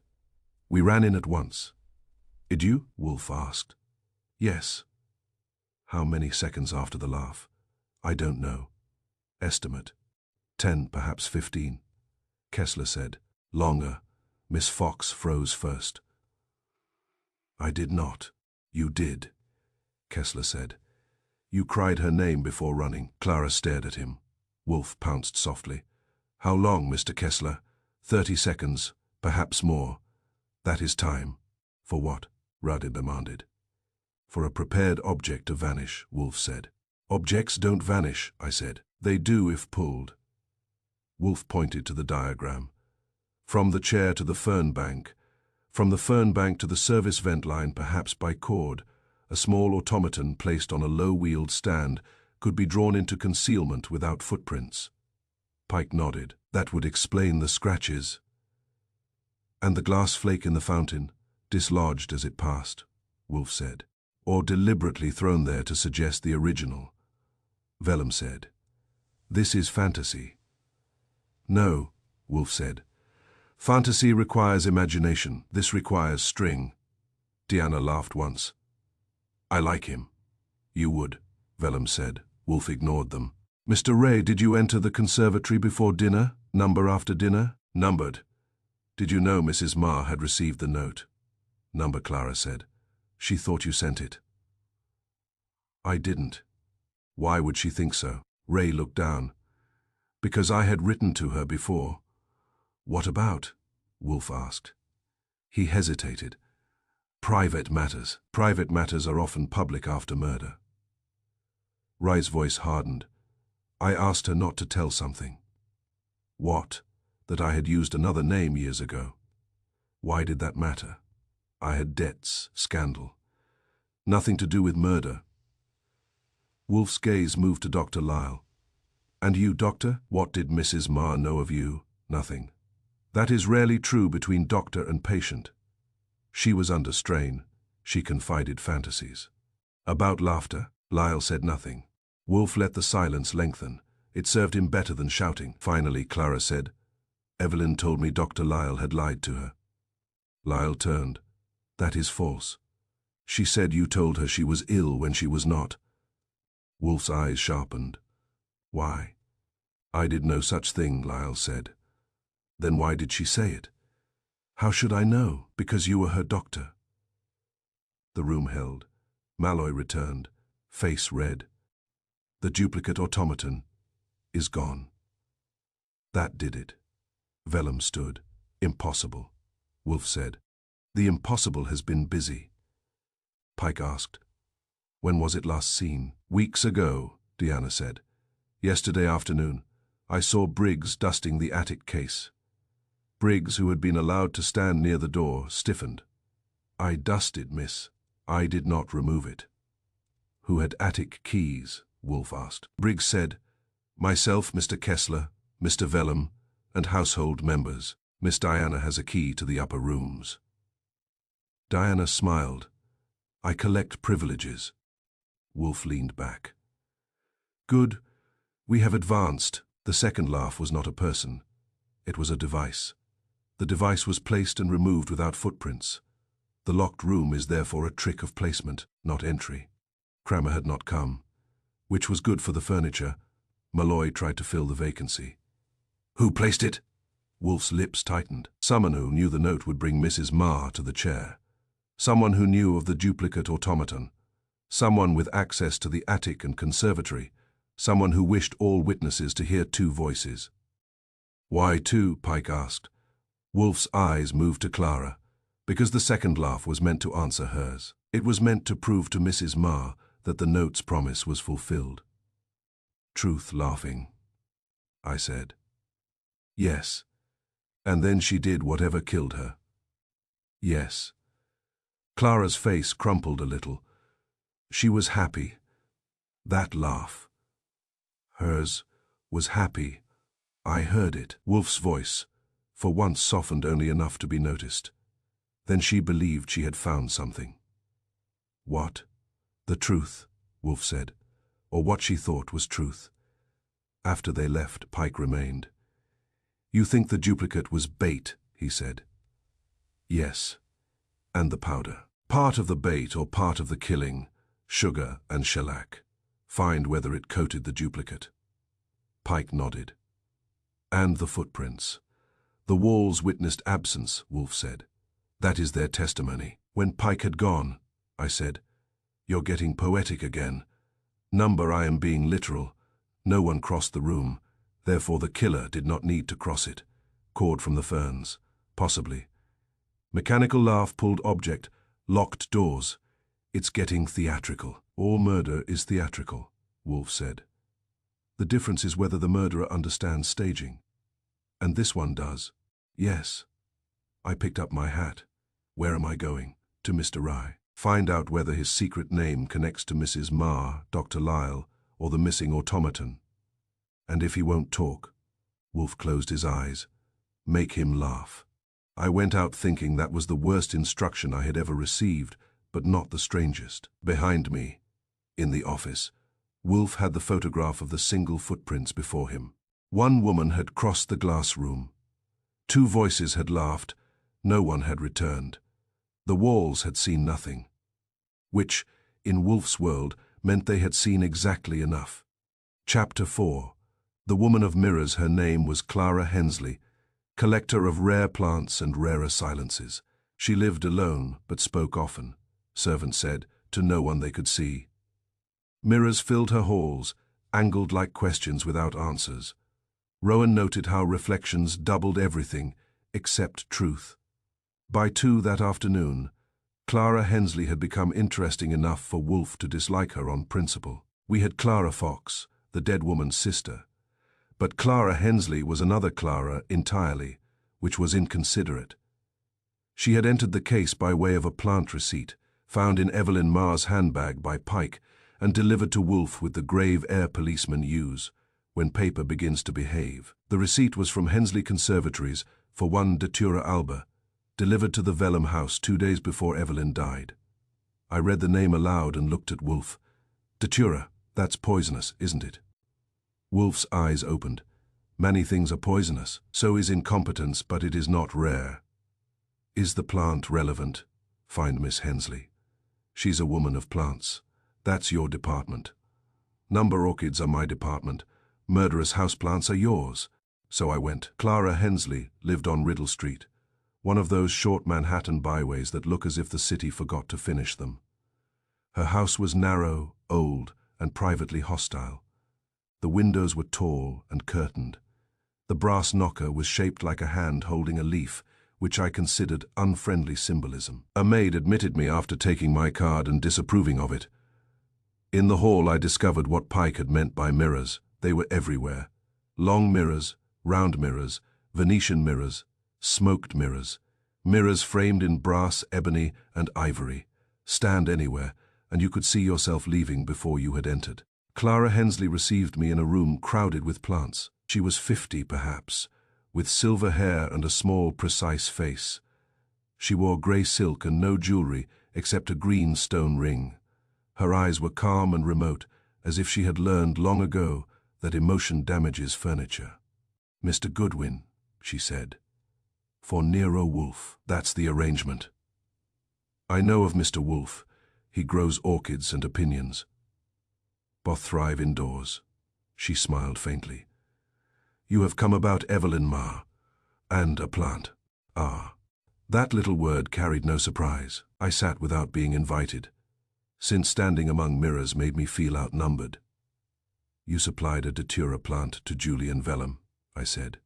We ran in at once. Did you? Wolf asked. Yes. How many seconds after the laugh? I don't know. Estimate. 10, perhaps 15. Kessler said. Longer. Miss Fox froze first. I did not. You did, Kessler said. You cried her name before running. Clara stared at him. Wolf pounced softly. How long, Mr. Kessler? 30 seconds, perhaps more. That is time. For what? Ruddy demanded. For a prepared object to vanish, Wolf said. Objects don't vanish, I said. They do if pulled. Wolf pointed to the diagram. From the chair to the fern bank. From the fern bank to the service vent line, perhaps by cord, a small automaton placed on a low-wheeled stand could be drawn into concealment without footprints. Pike nodded. That would explain the scratches. And the glass flake in the fountain, dislodged as it passed, Wolf said. Or deliberately thrown there to suggest the original. Vellum said. This is fantasy. No, Wolf said. Fantasy requires imagination. This requires string. Diana laughed once. I like him. You would, Vellum said. Wolf ignored them. Mr. Ray, did you enter the conservatory before dinner? Number after dinner? Numbered. Did you know Mrs. Marr had received the note? Number, Clara said. She thought you sent it. I didn't. Why would she think so? Ray looked down. Because I had written to her before. What about? Wolf asked. He hesitated. Private matters. Private matters are often public after murder. Ray's voice hardened. I asked her not to tell something. What? That I had used another name years ago. Why did that matter? I had debts, scandal. Nothing to do with murder. Wolf's gaze moved to Dr. Lyle. And you, Doctor? What did Mrs. Marr know of you? Nothing. That is rarely true between doctor and patient. She was under strain. She confided fantasies. About laughter, Lyle said nothing. Wolf let the silence lengthen. It served him better than shouting. Finally, Clara said, Evelyn told me Dr. Lyle had lied to her. Lyle turned. That is false. She said you told her she was ill when she was not. Wolf's eyes sharpened. Why? I did no such thing, Lyle said. Then why did she say it? How should I know? Because you were her doctor. The room held. Malloy returned, face red. The duplicate automaton is gone. That did it. Vellum stood. Impossible, Wolf said. The impossible has been busy. Pike asked. When was it last seen? Weeks ago, Deanna said. Yesterday afternoon, I saw Briggs dusting the attic case. Briggs, who had been allowed to stand near the door, stiffened. I dusted, miss. I did not remove it. Who had attic keys? Wolf asked. Briggs said, myself, Mr. Kessler, Mr. Vellum, and household members. Miss Diana has a key to the upper rooms. Diana smiled. I collect privileges. Wolf leaned back. Good. We have advanced. The second laugh was not a person. It was a device. The device was placed and removed without footprints. The locked room is therefore a trick of placement, not entry. Cramer had not come, which was good for the furniture. Malloy tried to fill the vacancy. Who placed it? Wolf's lips tightened. Someone who knew the note would bring Mrs. Marr to the chair. Someone who knew of the duplicate automaton. Someone with access to the attic and conservatory. Someone who wished all witnesses to hear two voices. Why two? Pike asked. Wolf's eyes moved to Clara, because the second laugh was meant to answer hers. It was meant to prove to Mrs. Marr that the note's promise was fulfilled. Truth laughing, I said. Yes. And then she did whatever killed her. Yes. Clara's face crumpled a little. She was happy. That laugh. Hers was happy. I heard it. Wolf's voice, for once softened only enough to be noticed. Then she believed she had found something. What? The truth, Wolf said, or what she thought was truth. After they left, Pike remained. You think the duplicate was bait, he said. Yes. And the powder. Part of the bait or part of the killing, sugar and shellac. Find whether it coated the duplicate. Pike nodded. And the footprints. The walls witnessed absence, Wolf said. That is their testimony. When Pike had gone, I said, you're getting poetic again. Number, I am being literal. No one crossed the room. Therefore the killer did not need to cross it. Cord from the ferns. Possibly. Mechanical laugh, pulled object, locked doors. It's getting theatrical. All murder is theatrical, Wolf said. The difference is whether the murderer understands staging. And this one does. Yes. I picked up my hat. Where am I going? To Mr. Rye. Find out whether his secret name connects to Mrs. Marr, Dr. Lyle, or the missing automaton. And if he won't talk, Wolf closed his eyes, make him laugh. I went out thinking that was the worst instruction I had ever received, but not the strangest. Behind me, in the office, Wolf had the photograph of the single footprints before him. One woman had crossed the glass room. Two voices had laughed. No one had returned. The walls had seen nothing, which, in Wolf's world, meant they had seen exactly enough. Chapter 4. The woman of mirrors, her name was Clara Hensley, collector of rare plants and rarer silences. She lived alone, but spoke often, servant said, to no one they could see. Mirrors filled her halls, angled like questions without answers. Rowan noted how reflections doubled everything except truth. By 2 that afternoon, Clara Hensley had become interesting enough for Wolf to dislike her on principle. We had Clara Fox, the dead woman's sister. But Clara Hensley was another Clara entirely, which was inconsiderate. She had entered the case by way of a plant receipt, found in Evelyn Marr's handbag by Pike, and delivered to Wolf with the grave air policemen use when paper begins to behave. The receipt was from Hensley Conservatories for one Datura alba, delivered to the Vellum house 2 days before Evelyn died. I read the name aloud and looked at Wolf. Datura, that's poisonous, isn't it? Wolf's eyes opened. Many things are poisonous. So is incompetence, but it is not rare. Is the plant relevant? Find Miss Hensley. She's a woman of plants. That's your department. Number orchids are my department. Murderous houseplants are yours. So I went. Clara Hensley lived on Riddle Street, one of those short Manhattan byways that look as if the city forgot to finish them. Her house was narrow, old, and privately hostile. The windows were tall and curtained. The brass knocker was shaped like a hand holding a leaf, which I considered unfriendly symbolism. A maid admitted me after taking my card and disapproving of it. In the hall I discovered what Pike had meant by mirrors. They were everywhere. Long mirrors, round mirrors, Venetian mirrors, smoked mirrors, mirrors framed in brass, ebony, and ivory. Stand anywhere, and you could see yourself leaving before you had entered. Clara Hensley received me in a room crowded with plants. She was 50, perhaps, with silver hair and a small, precise face. She wore grey silk and no jewelry except a green stone ring. Her eyes were calm and remote, as if she had learned long ago that emotion damages furniture. "Mr. Goodwin," she said. "For Nero Wolfe, that's the arrangement." "I know of Mr. Wolfe. He grows orchids and opinions. Both thrive indoors." She smiled faintly. "You have come about Evelyn Marr, and a plant." Ah, that little word carried no surprise. I sat without being invited, since standing among mirrors made me feel outnumbered. "You supplied a datura plant to Julian Vellum," I said.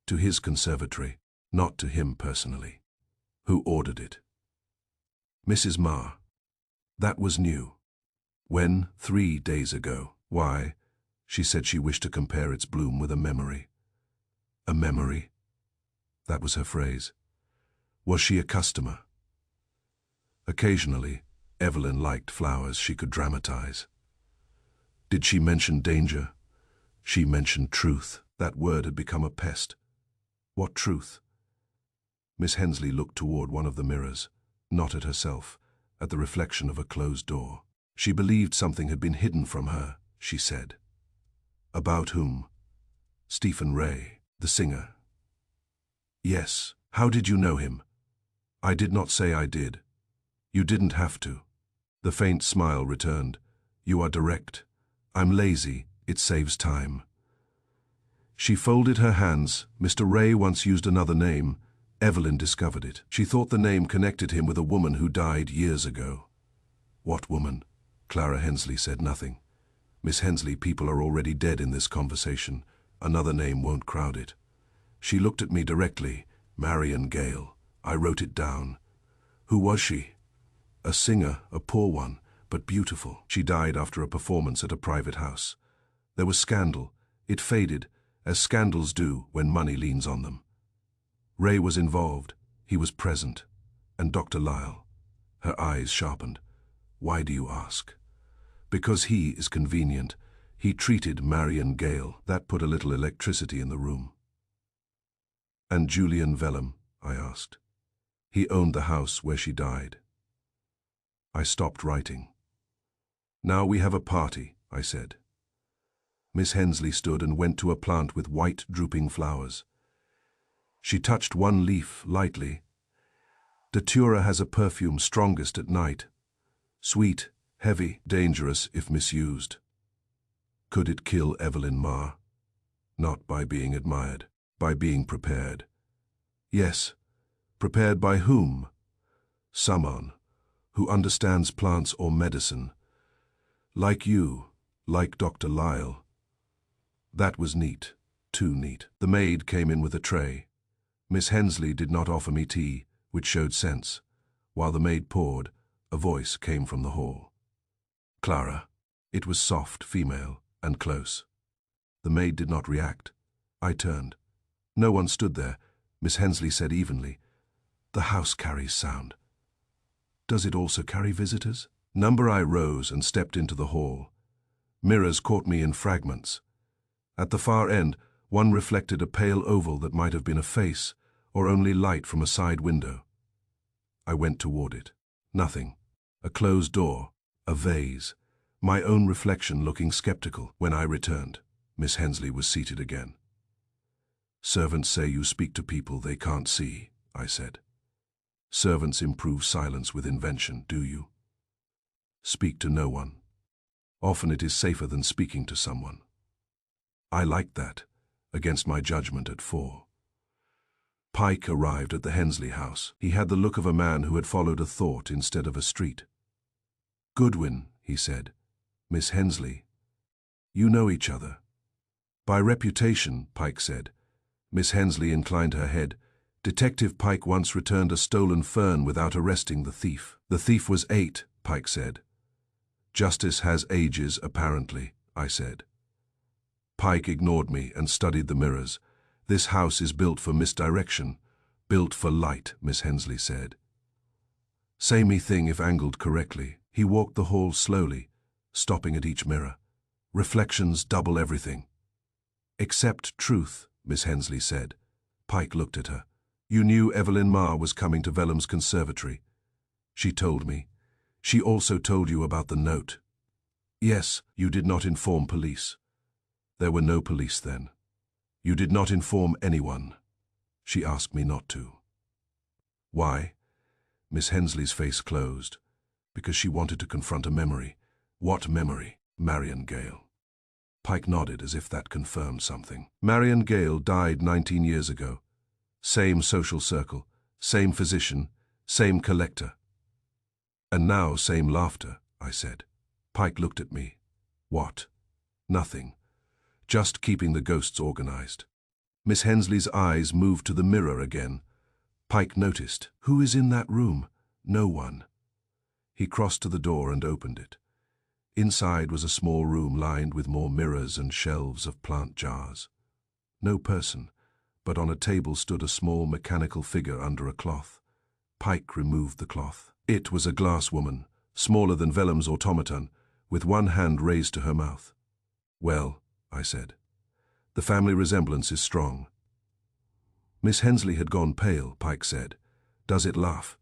"To his conservatory, not to him personally." "Who ordered it?" "Mrs. Marr." That was new. "When?" "3 days ago." "Why?" "She said she wished to compare its bloom with a memory." "A memory?" That was her phrase. "Was she a customer?" "Occasionally. Evelyn liked flowers she could dramatize." "Did she mention danger?" "She mentioned truth." That word had become a pest. "What truth?" Miss Hensley looked toward one of the mirrors, not at herself, at the reflection of a closed door. "She believed something had been hidden from her," she said. "About whom?" "Stephen Ray, the singer." "Yes. How did you know him?" "I did not say I did." "You didn't have to." The faint smile returned. "You are direct. I'm lazy. It saves time." She folded her hands. "Mr. Ray once used another name. Evelyn discovered it. She thought the name connected him with a woman who died years ago." "What woman?" Clara Hensley said nothing. "Miss Hensley, people are already dead in this conversation. Another name won't crowd it." She looked at me directly. "Marian Gale." I wrote it down. "Who was she?" "A singer, a poor one, but beautiful. She died after a performance at a private house. There was scandal. It faded, as scandals do when money leans on them. Ray was involved. He was present. And Dr. Lyle." Her eyes sharpened. "Why do you ask?" "Because he is convenient. He treated Marian Gale." That put a little electricity in the room. "And Julian Vellum?" I asked. "He owned the house where she died." I stopped writing. "Now we have a party," I said. Miss Hensley stood and went to a plant with white drooping flowers. She touched one leaf lightly. "Datura has a perfume strongest at night. Sweet, heavy, dangerous if misused." "Could it kill Evelyn Marr?" "Not by being admired, by being prepared." "Yes. Prepared by whom?" "Someone who understands plants or medicine. Like you, like Dr. Lyle." That was neat, too neat. The maid came in with a tray. Miss Hensley did not offer me tea, which showed sense. While the maid poured, a voice came from the hall. "Clara." It was soft, female, and close. The maid did not react. I turned. No one stood there. Miss Hensley said evenly, "The house carries sound." "Does it also carry visitors?" Number I rose and stepped into the hall. Mirrors caught me in fragments. At the far end, one reflected a pale oval that might have been a face, or only light from a side window. I went toward it. Nothing. A closed door, a vase, my own reflection looking skeptical. When I returned, Miss Hensley was seated again. "Servants say you speak to people they can't see," I said. "Servants improve silence with invention, do you?" "Speak to no one. Often it is safer than speaking to someone." I liked that, against my judgment at 4. Pike arrived at the Hensley house. He had the look of a man who had followed a thought instead of a street. "Goodwin," he said. "Miss Hensley. You know each other." By reputation, Pike said. Miss Hensley inclined her head. Detective Pike once returned a stolen fern without arresting the thief. The thief was 8, Pike said. Justice has ages, apparently, I said. Pike ignored me and studied the mirrors. This house is built for misdirection. Built for light, Miss Hensley said. Samey thing if angled correctly. He walked the hall slowly, stopping at each mirror. Reflections double everything. Except truth, Miss Hensley said. Pike looked at her. You knew Evelyn Marr was coming to Vellum's conservatory. She told me. She also told you about the note. Yes, you did not inform police. There were no police then. You did not inform anyone. She asked me not to. Why? Miss Hensley's face closed. Because she wanted to confront a memory. What memory? Marion Gale. Pike nodded as if that confirmed something. Marion Gale died 19 years ago. Same social circle, same physician, same collector. And now same laughter, I said. Pike looked at me. What? Nothing. Just keeping the ghosts organized. Miss Hensley's eyes moved to the mirror again. Pike noticed. Who is in that room? No one. He crossed to the door and opened it. Inside was a small room lined with more mirrors and shelves of plant jars. No person, but on a table stood a small mechanical figure under a cloth. Pike removed the cloth. It was a glass woman, smaller than Vellum's automaton, with one hand raised to her mouth. Well, I said, the family resemblance is strong. Miss Hensley had gone pale, Pike said. Does it laugh?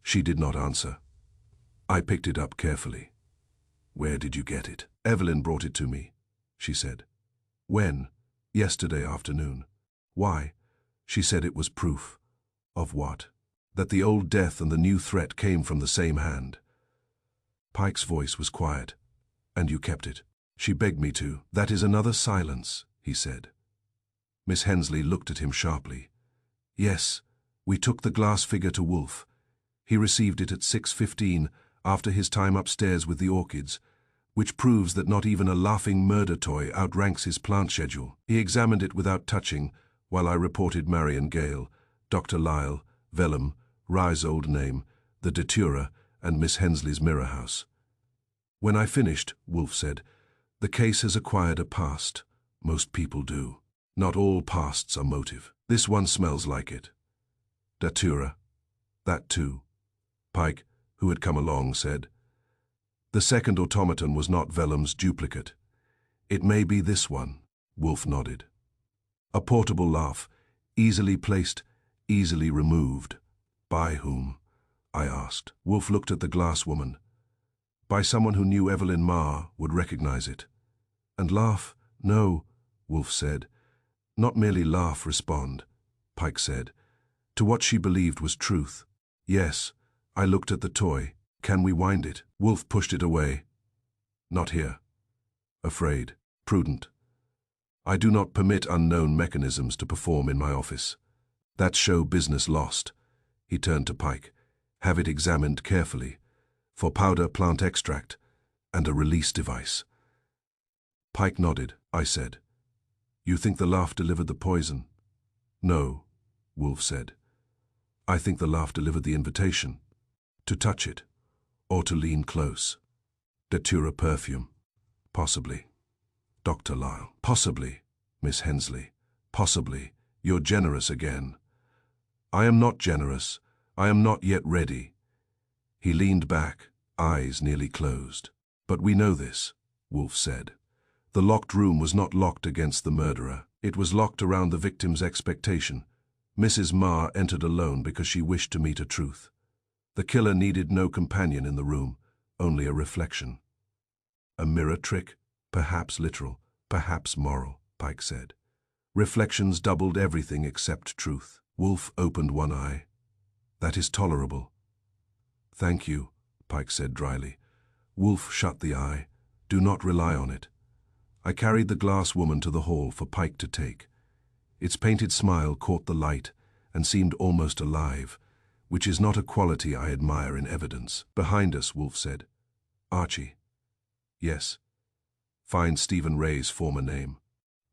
She did not answer. I picked it up carefully. Where did you get it? Evelyn brought it to me, she said. When? Yesterday afternoon. Why? She said it was proof. Of what? That the old death and the new threat came from the same hand. Pike's voice was quiet. And you kept it. She begged me to. That is another silence, he said. Miss Hensley looked at him sharply. Yes, we took the glass figure to Wolf. He received it at 6:15 after his time upstairs with the orchids, which proves that not even a laughing murder toy outranks his plant schedule. He examined it without touching, while I reported Marion Gale, Dr. Lyle, Vellum, Rye's old name, the Datura, and Miss Hensley's mirror house. When I finished, Wolf said, the case has acquired a past. Most people do. Not all pasts are motive. This one smells like it. Datura. That too. Pike, who had come along, said. The second automaton was not Vellum's duplicate. It may be this one. Wolf nodded. A portable laugh, easily placed, easily removed. By whom? I asked. Wolf looked at the glass woman. By someone who knew Evelyn Marr, would recognize it. And laugh? No, Wolf said. Not merely laugh, respond, Pike said, to what she believed was truth. Yes, I looked at the toy. Can we wind it? Wolf pushed it away. Not here. Afraid. Prudent. I do not permit unknown mechanisms to perform in my office. That show business lost. He turned to Pike. Have it examined carefully. For powder plant extract and a release device. Pike nodded. I said, you think the laugh delivered the poison? No, Wolf said. I think the laugh delivered the invitation. To touch it. Or to lean close. Datura perfume. Possibly. Dr. Lyle. Possibly, Miss Hensley. Possibly. You're generous again. I am not generous. I am not yet ready. He leaned back, eyes nearly closed. But we know this, Wolf said. The locked room was not locked against the murderer. It was locked around the victim's expectation. Mrs. Marr entered alone because she wished to meet a truth. The killer needed no companion in the room, only a reflection. A mirror trick, perhaps literal, perhaps moral, Pike said. Reflections doubled everything except truth. Wolf opened one eye. That is tolerable. Thank you, Pike said dryly. Wolf shut the eye. Do not rely on it. I carried the glass woman to the hall for Pike to take. Its painted smile caught the light and seemed almost alive, which is not a quality I admire in evidence. Behind us, Wolf said. Archie. Yes. Find Stephen Ray's former name.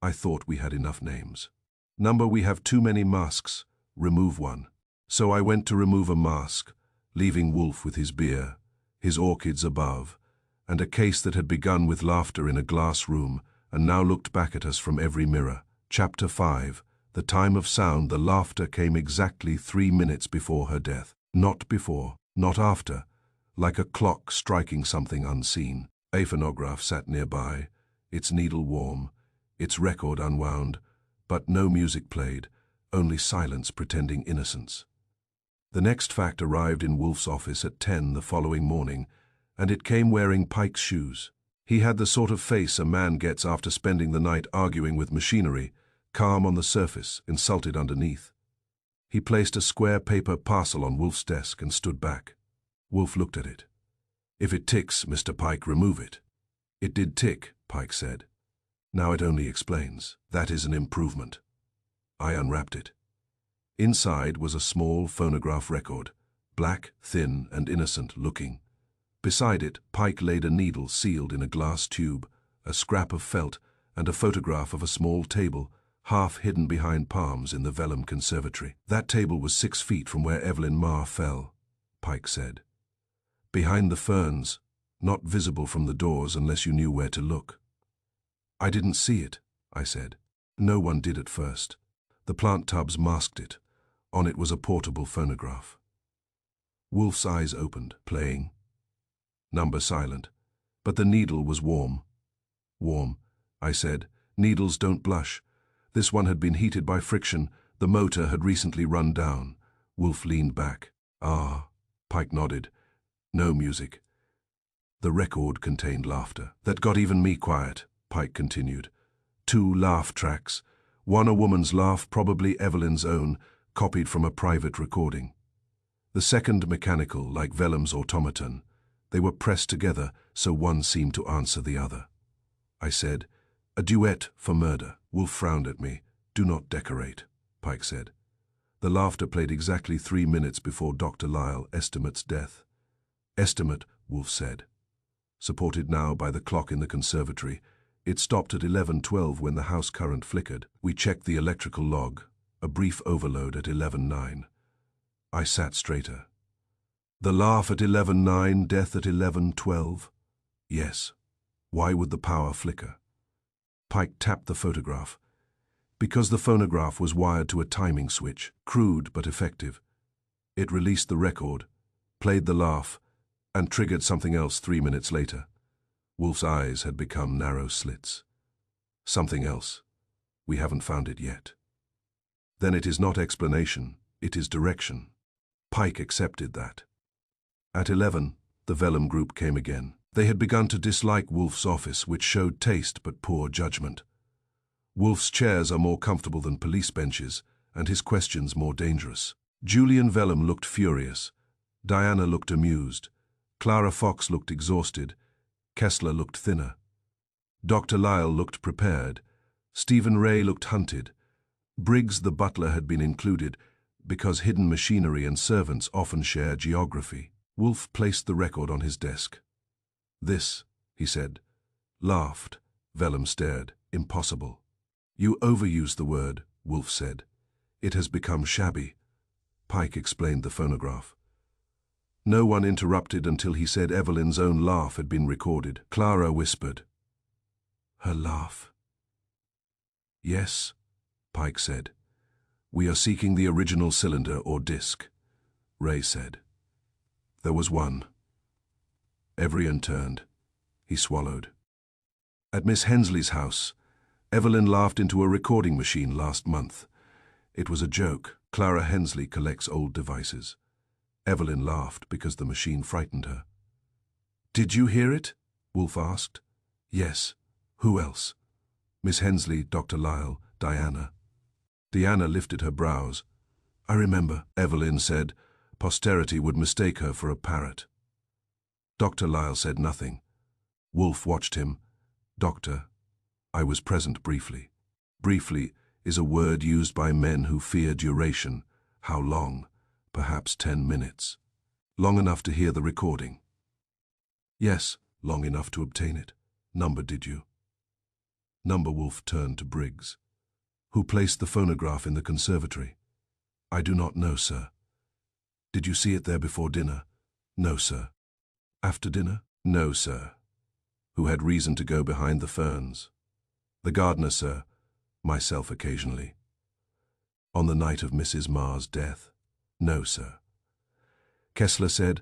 I thought we had enough names. Number, we have too many masks. Remove one. So I went to remove a mask, leaving Wolf with his beer, his orchids above, and a case that had begun with laughter in a glass room and now looked back at us from every mirror. Chapter 5. The time of sound. The laughter came exactly 3 minutes before her death. Not before, not after, like a clock striking something unseen. A phonograph sat nearby, its needle warm, its record unwound, but no music played, only silence pretending innocence. The next fact arrived in Wolf's office at 10 the following morning, and it came wearing Pike's shoes. He had the sort of face a man gets after spending the night arguing with machinery, calm on the surface, insulted underneath. He placed a square paper parcel on Wolf's desk and stood back. Wolf looked at it. "If it ticks, Mr. Pike, remove it." "It did tick," Pike said. "Now it only explains. That is an improvement." I unwrapped it. Inside was a small phonograph record, black, thin, and innocent looking. Beside it, Pike laid a needle sealed in a glass tube, a scrap of felt, and a photograph of a small table, half hidden behind palms in the vellum conservatory. "That table was 6 feet from where Evelyn Marr fell," Pike said. "Behind the ferns, not visible from the doors unless you knew where to look." "I didn't see it," I said. "No one did at first. The plant tubs masked it. On it was a portable phonograph." Wolf's eyes opened, playing. Number silent, but the needle was warm. "Warm," I said. "Needles don't blush." This one had been heated by friction. The motor had recently run down. Wolf leaned back. "Ah," Pike nodded. "No music." The record contained laughter. "That got even me quiet," Pike continued. 2 laugh tracks. One a woman's laugh, probably Evelyn's own, copied from a private recording. The second mechanical, like Vellum's automaton. They were pressed together, so one seemed to answer the other. I said, "A duet for murder." Wolf frowned at me. "Do not decorate," Pike said. The laughter played exactly 3 minutes before Dr. Lyle estimates death. "Estimate," Wolf said. Supported now by the clock in the conservatory, it stopped at 11:12 when the house current flickered. We checked the electrical log, a brief overload at 11:09. I sat straighter. The laugh at 11:09, death at 11:12? Yes. Why would the power flicker? Pike tapped the photograph. Because the phonograph was wired to a timing switch, crude but effective. It released the record, played the laugh, and triggered something else 3 minutes later. Wolf's eyes had become narrow slits. Something else. We haven't found it yet. Then it is not explanation, it is direction. Pike accepted that. At 11, the Vellum group came again. They had begun to dislike Wolf's office, which showed taste but poor judgment. Wolf's chairs are more comfortable than police benches, and his questions more dangerous. Julian Vellum looked furious. Diana looked amused. Clara Fox looked exhausted. Kessler looked thinner. Dr. Lyle looked prepared. Stephen Ray looked hunted. Briggs the butler had been included, because hidden machinery and servants often share geography. Wolf placed the record on his desk. "This," he said. Laughed. Vellum stared. "Impossible." "You overuse the word," Wolf said. "It has become shabby." Pike explained the phonograph. No one interrupted until he said Evelyn's own laugh had been recorded. Clara whispered, "Her laugh." "Yes," Pike said. "We are seeking the original cylinder or disc," Ray said. There was one. Everian turned. He swallowed. At Miss Hensley's house, Evelyn laughed into a recording machine last month. It was a joke. Clara Hensley collects old devices. Evelyn laughed because the machine frightened her. "Did you hear it?" Wolf asked. "Yes. Who else?" "Miss Hensley, Dr. Lyle, Diana." Diana lifted her brows. "I remember," Evelyn said. Posterity would mistake her for a parrot. Dr. Lyle said nothing. Wolf watched him. "Doctor, I was present briefly." Briefly is a word used by men who fear duration. How long? Perhaps 10 minutes. Long enough to hear the recording. "Yes, long enough to obtain it." "Number did you?" Wolf turned to Briggs. Who placed the phonograph in the conservatory? I do not know, sir. Did you see it there before dinner? No, sir. After dinner? No, sir. Who had reason to go behind the ferns? The gardener, sir. Myself occasionally. On the night of Mrs. Marr's death? No, sir. Kessler said,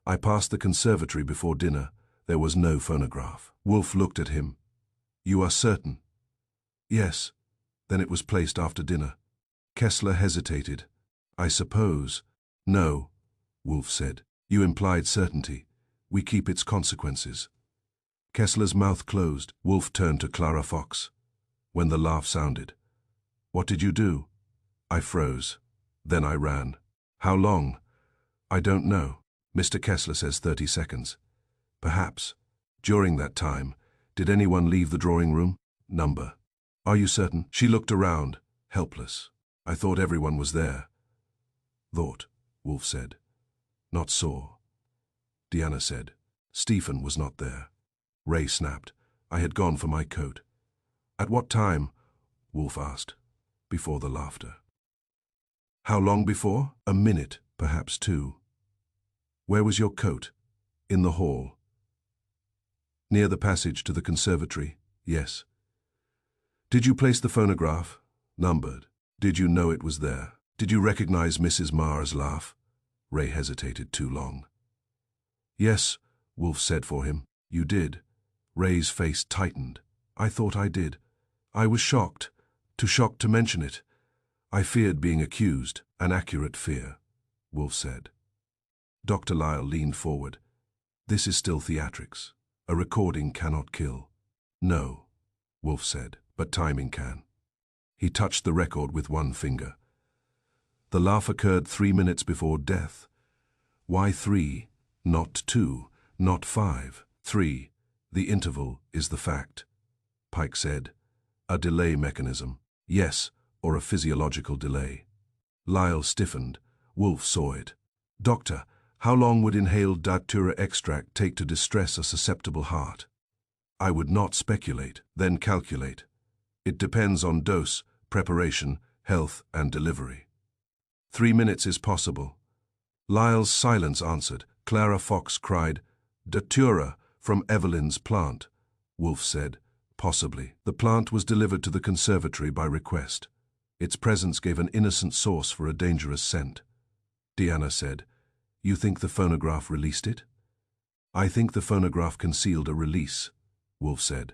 I passed the conservatory before dinner. There was no phonograph. Wolf looked at him. You are certain? Yes. Then it was placed after dinner. Kessler hesitated. I suppose. No, Wolf said. You implied certainty. We keep its consequences. Kessler's mouth closed. Wolf turned to Clara Fox. When the laugh sounded. What did you do? I froze. Then I ran. How long? I don't know. Mr. Kessler says 30 seconds. Perhaps. During that time, did anyone leave the drawing room? Number. Are you certain? She looked around, helpless. I thought everyone was there. Thought, Wolf said. Not saw. Deanna said. Stephen was not there. Ray snapped. I had gone for my coat. At what time? Wolf asked. Before the laughter. How long before? A minute, perhaps 2. Where was your coat? In the hall. Near the passage to the conservatory? Yes. Did you place the phonograph? Numbered. Did you know it was there? Did you recognize Mrs. Marr's laugh? Ray hesitated too long. Yes, Wolf said for him. You did. Ray's face tightened. I thought I did. I was shocked. Too shocked to mention it. I feared being accused. An accurate fear, Wolf said. Dr. Lyle leaned forward. This is still theatrics. A recording cannot kill. No, Wolf said, but timing can. He touched the record with one finger. The laugh occurred 3 minutes before death. Why 3? Not 2, not 5. 3. The interval is the fact. Pike said. A delay mechanism. Yes, or a physiological delay. Lyle stiffened. Wolf saw it. Doctor, how long would inhaled datura extract take to distress a susceptible heart? I would not speculate, then calculate. It depends on dose, preparation, health, and delivery. 3 minutes is possible. Lyle's silence answered. Clara Fox cried, Datura from Evelyn's plant. Wolf said, possibly. The plant was delivered to the conservatory by request. Its presence gave an innocent source for a dangerous scent. Deanna said, you think the phonograph released it? I think the phonograph concealed a release, Wolf said.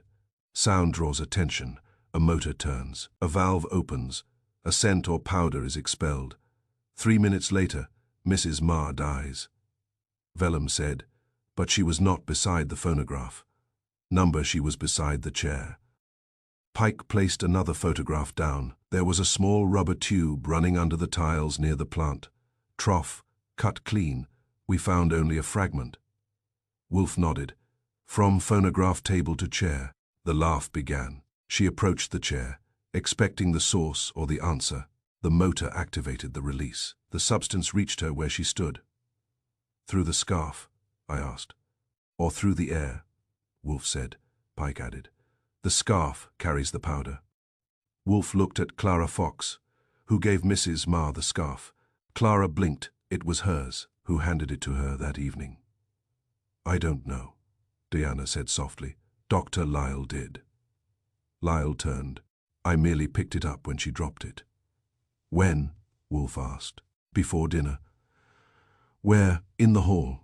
Sound draws attention, a motor turns, a valve opens, a scent or powder is expelled. 3 minutes later, Mrs. Marr dies. Vellum said, but she was not beside the phonograph. Number, she was beside the chair. Pike placed another photograph down. There was a small rubber tube running under the tiles near the plant. Trough, cut clean. We found only a fragment. Wolf nodded. From phonograph table to chair. The laugh began. She approached the chair, expecting the source or the answer. The motor activated the release. The substance reached her where she stood. Through the scarf? I asked. Or through the air? Wolf said. Pike added. The scarf carries the powder. Wolf looked at Clara Fox, who gave Mrs. Marr the scarf. Clara blinked. It was hers. Who handed it to her that evening? I don't know, Deanna said softly. Dr. Lyle did. Lyle turned. I merely picked it up when she dropped it. When? Wolf asked. Before dinner. Where? In the hall.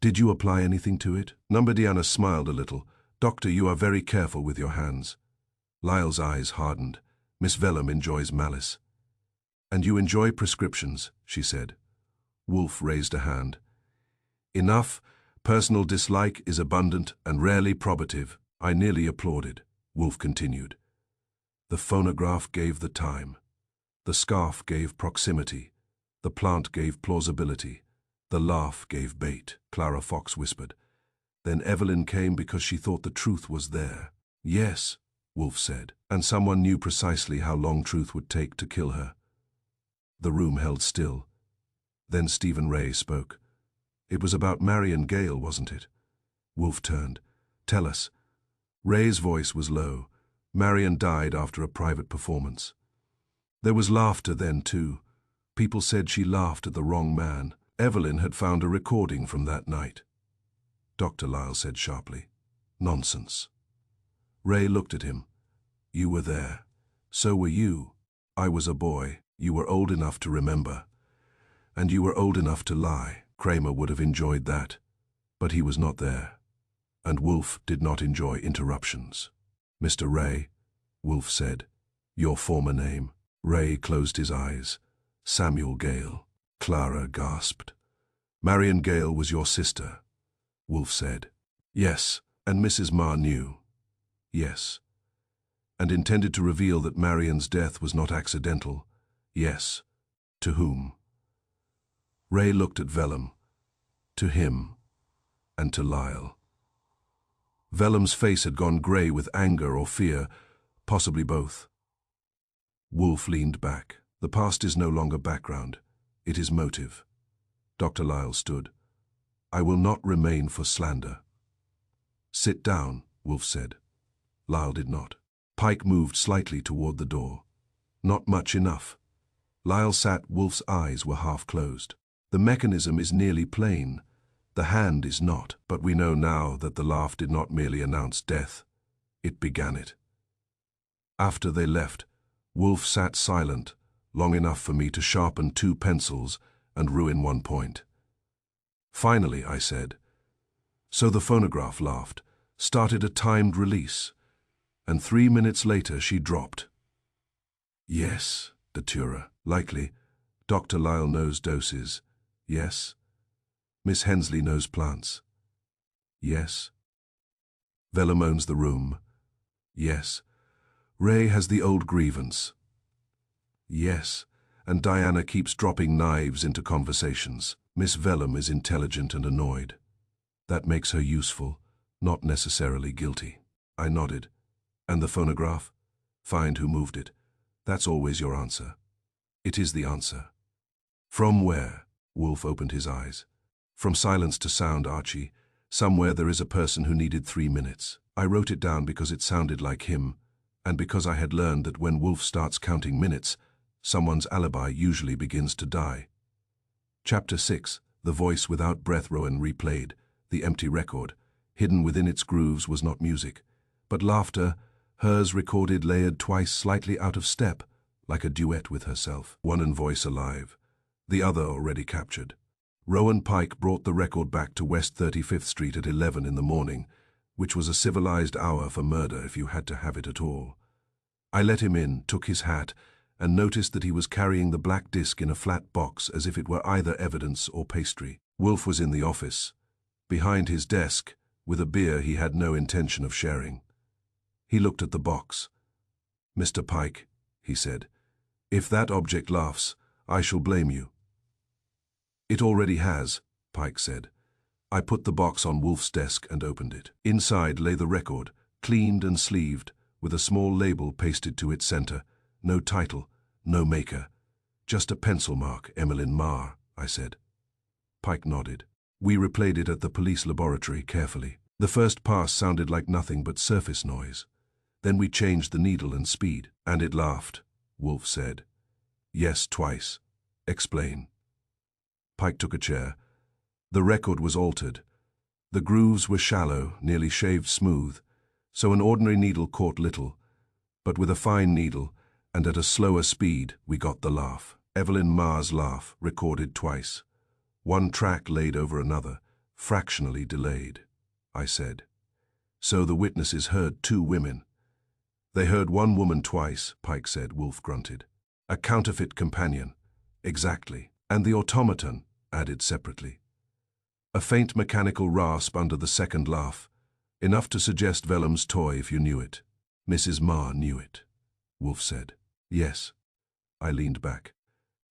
Did you apply anything to it? Number Deanna smiled a little. Doctor, you are very careful with your hands. Lyle's eyes hardened. Miss Vellum enjoys malice. And you enjoy prescriptions, she said. Wolf raised a hand. Enough. Personal dislike is abundant and rarely probative. I nearly applauded. Wolf continued. The phonograph gave the time. The scarf gave proximity. The plant gave plausibility. The laugh gave bait, Clara Fox whispered. Then Evelyn came because she thought the truth was there. Yes, Wolf said, and someone knew precisely how long truth would take to kill her. The room held still. Then Stephen Ray spoke. It was about Marion Gale, wasn't it? Wolf turned. Tell us. Ray's voice was low. Marian died after a private performance. There was laughter then, too. People said she laughed at the wrong man. Evelyn had found a recording from that night. Dr. Lyle said sharply, "Nonsense." Ray looked at him. "You were there. So were you. I was a boy. You were old enough to remember. And you were old enough to lie." Kramer would have enjoyed that. But he was not there. And Wolf did not enjoy interruptions. "Mr. Ray," Wolf said, "your former name." Ray closed his eyes. "Samuel Gale." Clara gasped. "Marian Gale was your sister," Wolf said. "Yes, and Mrs. Marr knew." "Yes." "And intended to reveal that Marian's death was not accidental." "Yes." "To whom?" Ray looked at Vellum. "To him, and to Lyle." Vellum's face had gone grey with anger or fear, possibly both. Wolf leaned back. "The past is no longer background. It is motive." Dr. Lyle stood. "I will not remain for slander." "Sit down," Wolf said. Lyle did not. Pike moved slightly toward the door. "Not much enough." Lyle sat. Wolf's eyes were half closed. "The mechanism is nearly plain. The hand is not, but we know now that the laugh did not merely announce death. It began it." After they left, Wolf sat silent, long enough for me to sharpen 2 pencils and ruin 1 point. Finally, I said, "So the phonograph laughed, started a timed release, and 3 minutes later she dropped." "Yes, Datura. Likely. Dr. Lyle knows doses." "Yes." "Miss Hensley knows plants." "Yes." "Vellum owns the room." "Yes." "Ray has the old grievance." "Yes." "And Diana keeps dropping knives into conversations." "Miss Vellum is intelligent and annoyed. That makes her useful, not necessarily guilty." I nodded. "And the phonograph? Find who moved it. That's always your answer." "It is the answer." "From where?" Wolf opened his eyes. "From silence to sound, Archie. Somewhere there is a person who needed 3 minutes. I wrote it down because it sounded like him, and because I had learned that when Wolf starts counting minutes, someone's alibi usually begins to die. Chapter 6, The Voice Without Breath. Rowan replayed. The empty record, hidden within its grooves, was not music, but laughter, hers recorded layered twice, slightly out of step, like a duet with herself. One in voice alive, the other already captured. Rowan Pike brought the record back to West 35th Street at 11 in the morning, which was a civilized hour for murder if you had to have it at all. I let him in, took his hat, and noticed that he was carrying the black disc in a flat box as if it were either evidence or pastry. Wolf was in the office, behind his desk, with a beer he had no intention of sharing. He looked at the box. "Mr. Pike," he said, "if that object laughs, I shall blame you." "It already has," Pike said. I put the box on Wolf's desk and opened it. Inside lay the record, cleaned and sleeved, with a small label pasted to its center. No title, no maker. "Just a pencil mark, Emmeline Marr," I said. Pike nodded. We replayed it at the police laboratory carefully. The first pass sounded like nothing but surface noise. Then we changed the needle and speed. "And it laughed," Wolf said. "Yes, twice." "Explain." Pike took a chair. "The record was altered. The grooves were shallow, nearly shaved smooth, so an ordinary needle caught little, but with a fine needle, and at a slower speed, we got the laugh. Evelyn Marr's laugh, recorded twice. One track laid over another, fractionally delayed," I said. "So the witnesses heard 2 women." "They heard 1 woman twice," Pike said. Wolf grunted. "A counterfeit companion." "Exactly. And the automaton," added separately. "A faint mechanical rasp under the second laugh, enough to suggest Vellum's toy if you knew it." "Mrs. Marr knew it," Wolf said. "Yes." I leaned back.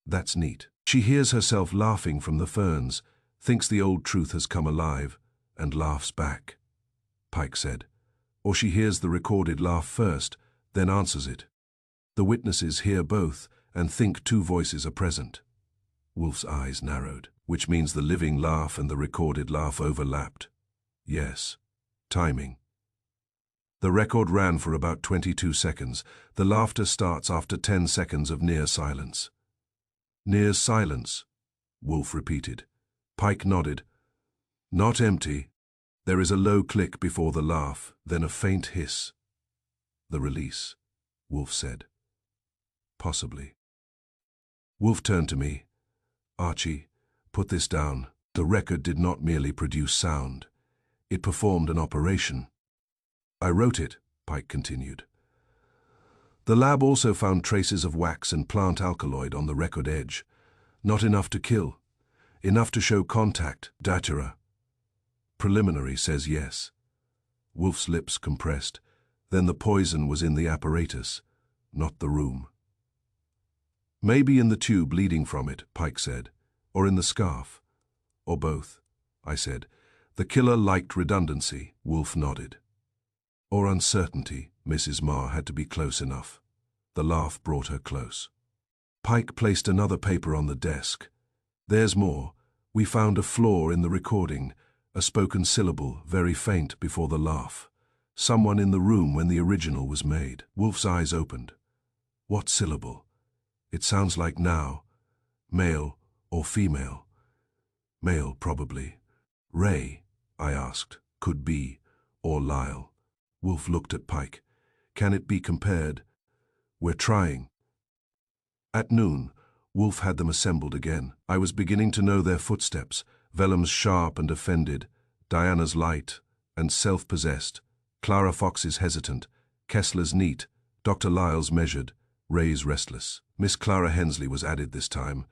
"That's neat. She hears herself laughing from the ferns, thinks the old truth has come alive, and laughs back," Pike said. "Or she hears the recorded laugh first, then answers it. The witnesses hear both and think 2 voices are present." Wolf's eyes narrowed. "Which means the living laugh and the recorded laugh overlapped." "Yes. Timing." The record ran for about 22 seconds. The laughter starts after 10 seconds of near silence. Near silence, Wolf repeated. Pike nodded. Not empty. There is a low click before the laugh, then a faint hiss. The release, Wolf said. Possibly. Wolf turned to me. Archie, put this down. The record did not merely produce sound. It performed an operation. I wrote it, Pike continued. The lab also found traces of wax and plant alkaloid on the record edge. Not enough to kill. Enough to show contact, datura. Preliminary says yes. Wolf's lips compressed. Then the poison was in the apparatus, not the room. Maybe in the tube leading from it, Pike said, or in the scarf. Or both, I said. The killer liked redundancy, Wolf nodded. Or uncertainty, Mrs. Marr had to be close enough. The laugh brought her close. Pike placed another paper on the desk. There's more. We found a flaw in the recording, a spoken syllable, very faint before the laugh. Someone in the room when the original was made. Wolf's eyes opened. What syllable? It sounds like now. Male or female? Male, probably. Ray, I asked. Could be. Or Lyle. Wolf looked at Pike. Can it be compared? We're trying. At noon, Wolf had them assembled again. I was beginning to know their footsteps, Vellum's sharp and offended, Diana's light and self-possessed, Clara Fox's hesitant, Kessler's neat, Dr. Lyle's measured, Ray's restless. Miss Clara Hensley was added this time,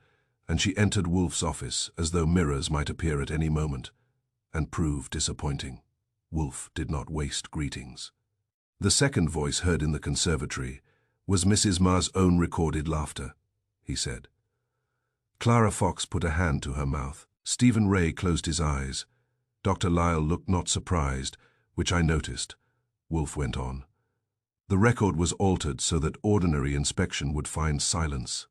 and she entered Wolf's office as though mirrors might appear at any moment, and prove disappointing. Wolf did not waste greetings. The second voice heard in the conservatory was Mrs. Marr's own recorded laughter, he said. Clara Fox put a hand to her mouth. Stephen Ray closed his eyes. Dr. Lyle looked not surprised, which I noticed. Wolf went on. The record was altered so that ordinary inspection would find silence.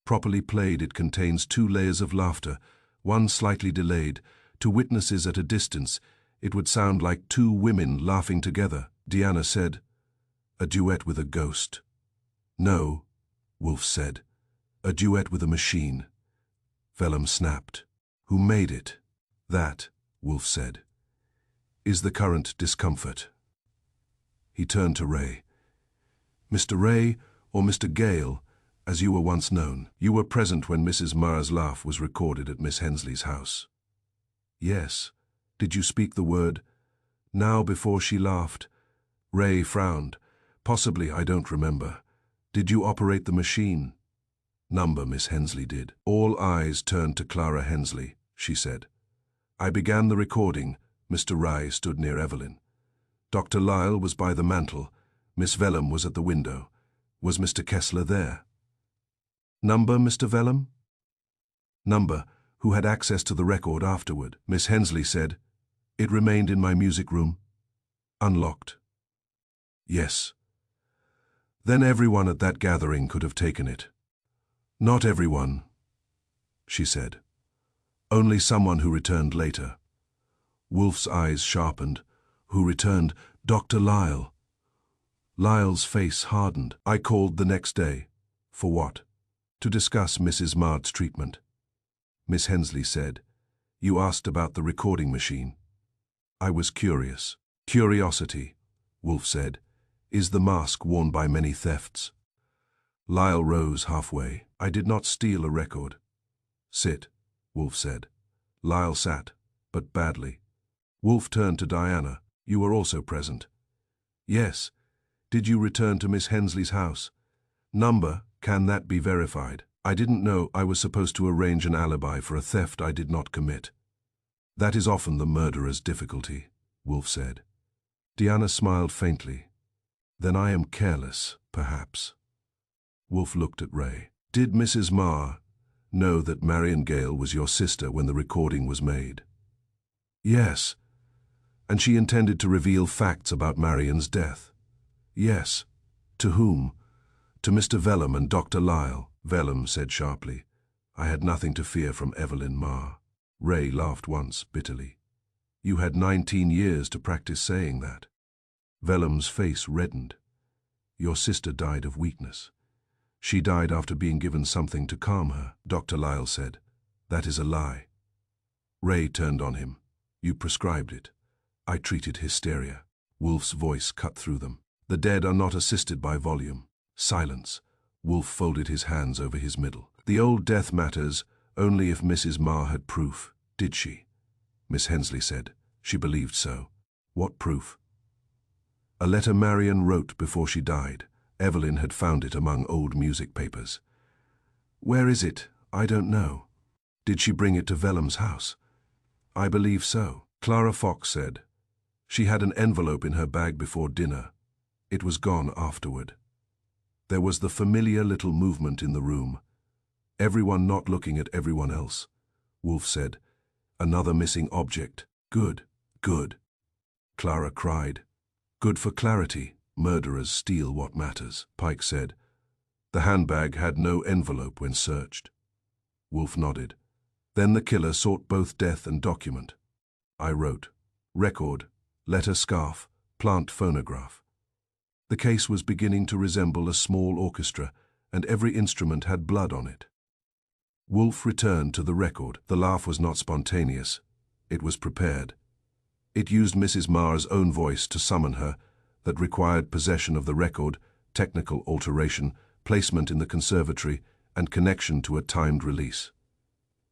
Properly played, it contains 2 layers of laughter, one slightly delayed. To witnesses at a distance, it would sound like 2 women laughing together. Diana said, a duet with a ghost. No, Wolf said, a duet with a machine. Vellum snapped. Who made it? That, Wolf said, is the current discomfort. He turned to Ray. Mr. Ray, or Mr. Gale, as you were once known, you were present when Mrs. Marr's laugh was recorded at Miss Hensley's house. Yes. Did you speak the word, now, before she laughed? Ray frowned. Possibly, I don't remember. Did you operate the machine? Number Miss Hensley did. All eyes turned to Clara Hensley, she said. I began the recording. Mr. Rye stood near Evelyn. Dr. Lyle was by the mantel. Miss Vellum was at the window. Was Mr. Kessler there? Number Mr. Vellum? Number, who had access to the record afterward. Miss Hensley said, it remained in my music room. Unlocked. Yes. Then everyone at that gathering could have taken it. Not everyone, she said. Only someone who returned later. Wolf's eyes sharpened. Who returned? Dr. Lyle. Lyle's face hardened. I called the next day. For what? To discuss Mrs. Marr's treatment. Miss Hensley said, you asked about the recording machine. I was curious. Curiosity, Wolf said, is the mask worn by many thefts. Lyle rose halfway. I did not steal a record. Sit, Wolf said. Lyle sat, but badly. Wolf turned to Diana. You were also present. Yes. Did you return to Miss Hensley's house? Number, can that be verified? I didn't know I was supposed to arrange an alibi for a theft I did not commit. That is often the murderer's difficulty, Wolf said. Diana smiled faintly. Then I am careless, perhaps. Wolf looked at Ray. Did Mrs. Marr know that Marion Gale was your sister when the recording was made? Yes. And she intended to reveal facts about Marion's death? Yes. To whom? To Mr. Vellum and Dr. Lyle. Vellum said sharply, I had nothing to fear from Evelyn Marr. Ray laughed once, bitterly. You had 19 years to practice saying that. Vellum's face reddened. Your sister died of weakness. She died after being given something to calm her, Dr. Lyle said. That is a lie. Ray turned on him. You prescribed it. I treated hysteria. Wolf's voice cut through them. The dead are not assisted by volume. Silence. Wolf folded his hands over his middle. The old death matters only if Mrs. Marr had proof. Did she? Miss Hensley said. She believed so. What proof? A letter Marion wrote before she died. Evelyn had found it among old music papers. Where is it? I don't know. Did she bring it to Vellum's house? I believe so. Clara Fox said. She had an envelope in her bag before dinner. It was gone afterward. There was the familiar little movement in the room. Everyone not looking at everyone else. Wolf said. Another missing object. Good, good. Clara cried. Good for clarity. Murderers steal what matters, Pike said. The handbag had no envelope when searched. Wolf nodded. Then the killer sought both death and document. I wrote. Record, letter scarf, plant phonograph. The case was beginning to resemble a small orchestra, and every instrument had blood on it. Wolf returned to the record. The laugh was not spontaneous. It was prepared. It used Mrs. Marr's own voice to summon her, that required possession of the record, technical alteration, placement in the conservatory, and connection to a timed release.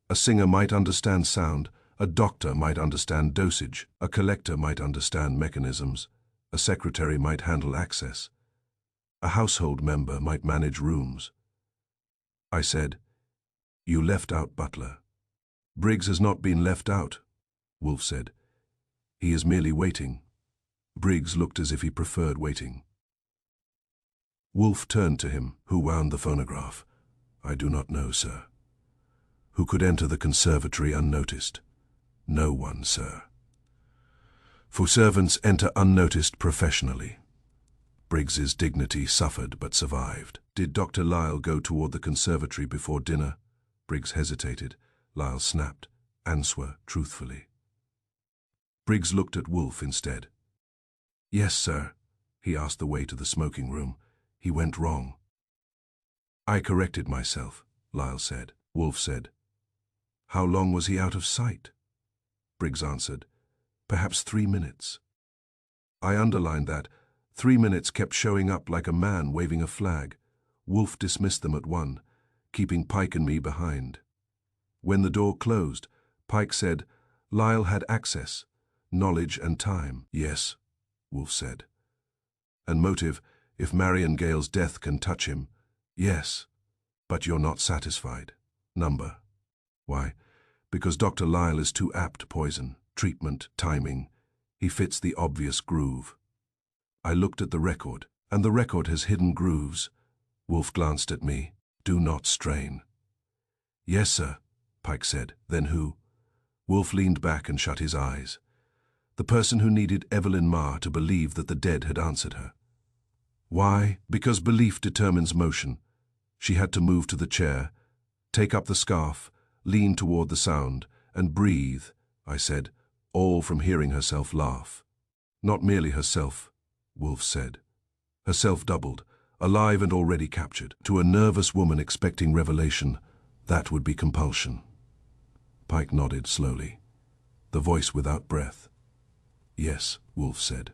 A singer might understand sound, a doctor might understand dosage, a collector might understand mechanisms, a secretary might handle access, a household member might manage rooms. I said, You left out Butler. Briggs has not been left out, Wolf said. He is merely waiting. Briggs looked as if he preferred waiting. Wolf turned to him. Who wound the phonograph? I do not know, sir. Who could enter the conservatory unnoticed? No one, sir. For servants enter unnoticed professionally. Briggs's dignity suffered but survived. Did Dr. Lyle go toward the conservatory before dinner? Briggs hesitated. Lyle snapped. Answer truthfully. Briggs looked at Wolf instead. Yes, sir. He asked the way to the smoking room. He went wrong. I corrected myself, Lyle said. Wolf said. How long was he out of sight? Briggs answered. Perhaps 3 minutes. I underlined that. 3 minutes kept showing up like a man waving a flag. Wolf dismissed them at 1, keeping Pike and me behind. When the door closed, Pike said, Lyle had access, knowledge and time. Yes, Wolf said. And motive, if Marion Gale's death can touch him. Yes, but you're not satisfied. Number. Why? Because Dr. Lyle is too apt poison, treatment, timing. He fits the obvious groove. I looked at the record, and the record has hidden grooves. Wolf glanced at me. Do not strain. Yes, sir, Pike said. Then who? Wolf leaned back and shut his eyes. The person who needed Evelyn Marr to believe that the dead had answered her. Why? Because belief determines motion. She had to move to the chair, take up the scarf, lean toward the sound, and breathe, I said, all from hearing herself laugh. Not merely herself, Wolf said. Herself doubled, alive and already captured. To a nervous woman expecting revelation, that would be compulsion. Pike nodded slowly, the voice without breath. Yes, Wolf said,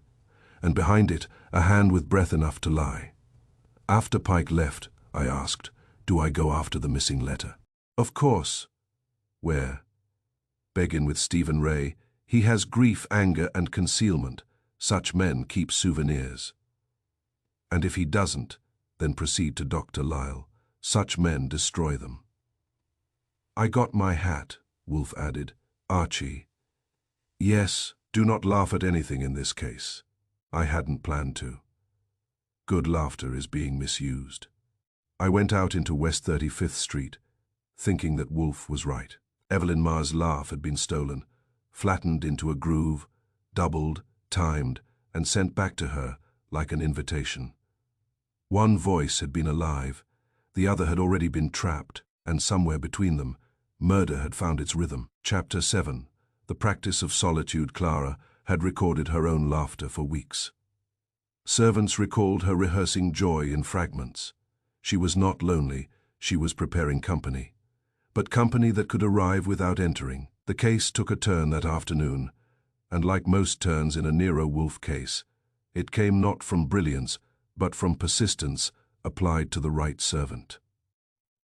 and behind it, a hand with breath enough to lie. After Pike left, I asked, do I go after the missing letter? Of course. Where? Begin with Stephen Ray. He has grief, anger, and concealment. Such men keep souvenirs. And if he doesn't, then proceed to Dr. Lyle. Such men destroy them. I got my hat, Wolf added. Archie. Yes, do not laugh at anything in this case. I hadn't planned to. Good laughter is being misused. I went out into West 35th Street, thinking that Wolf was right. Evelyn Marr's laugh had been stolen, flattened into a groove, doubled, timed, and sent back to her like an invitation. One voice had been alive, the other had already been trapped, and somewhere between them, murder had found its rhythm. Chapter 7. The practice of solitude. Clara had recorded her own laughter for weeks. Servants recalled her rehearsing joy in fragments. She was not lonely, she was preparing company. But company that could arrive without entering. The case took a turn that afternoon, and like most turns in a Nero Wolfe case, it came not from brilliance, but from persistence applied to the right servant.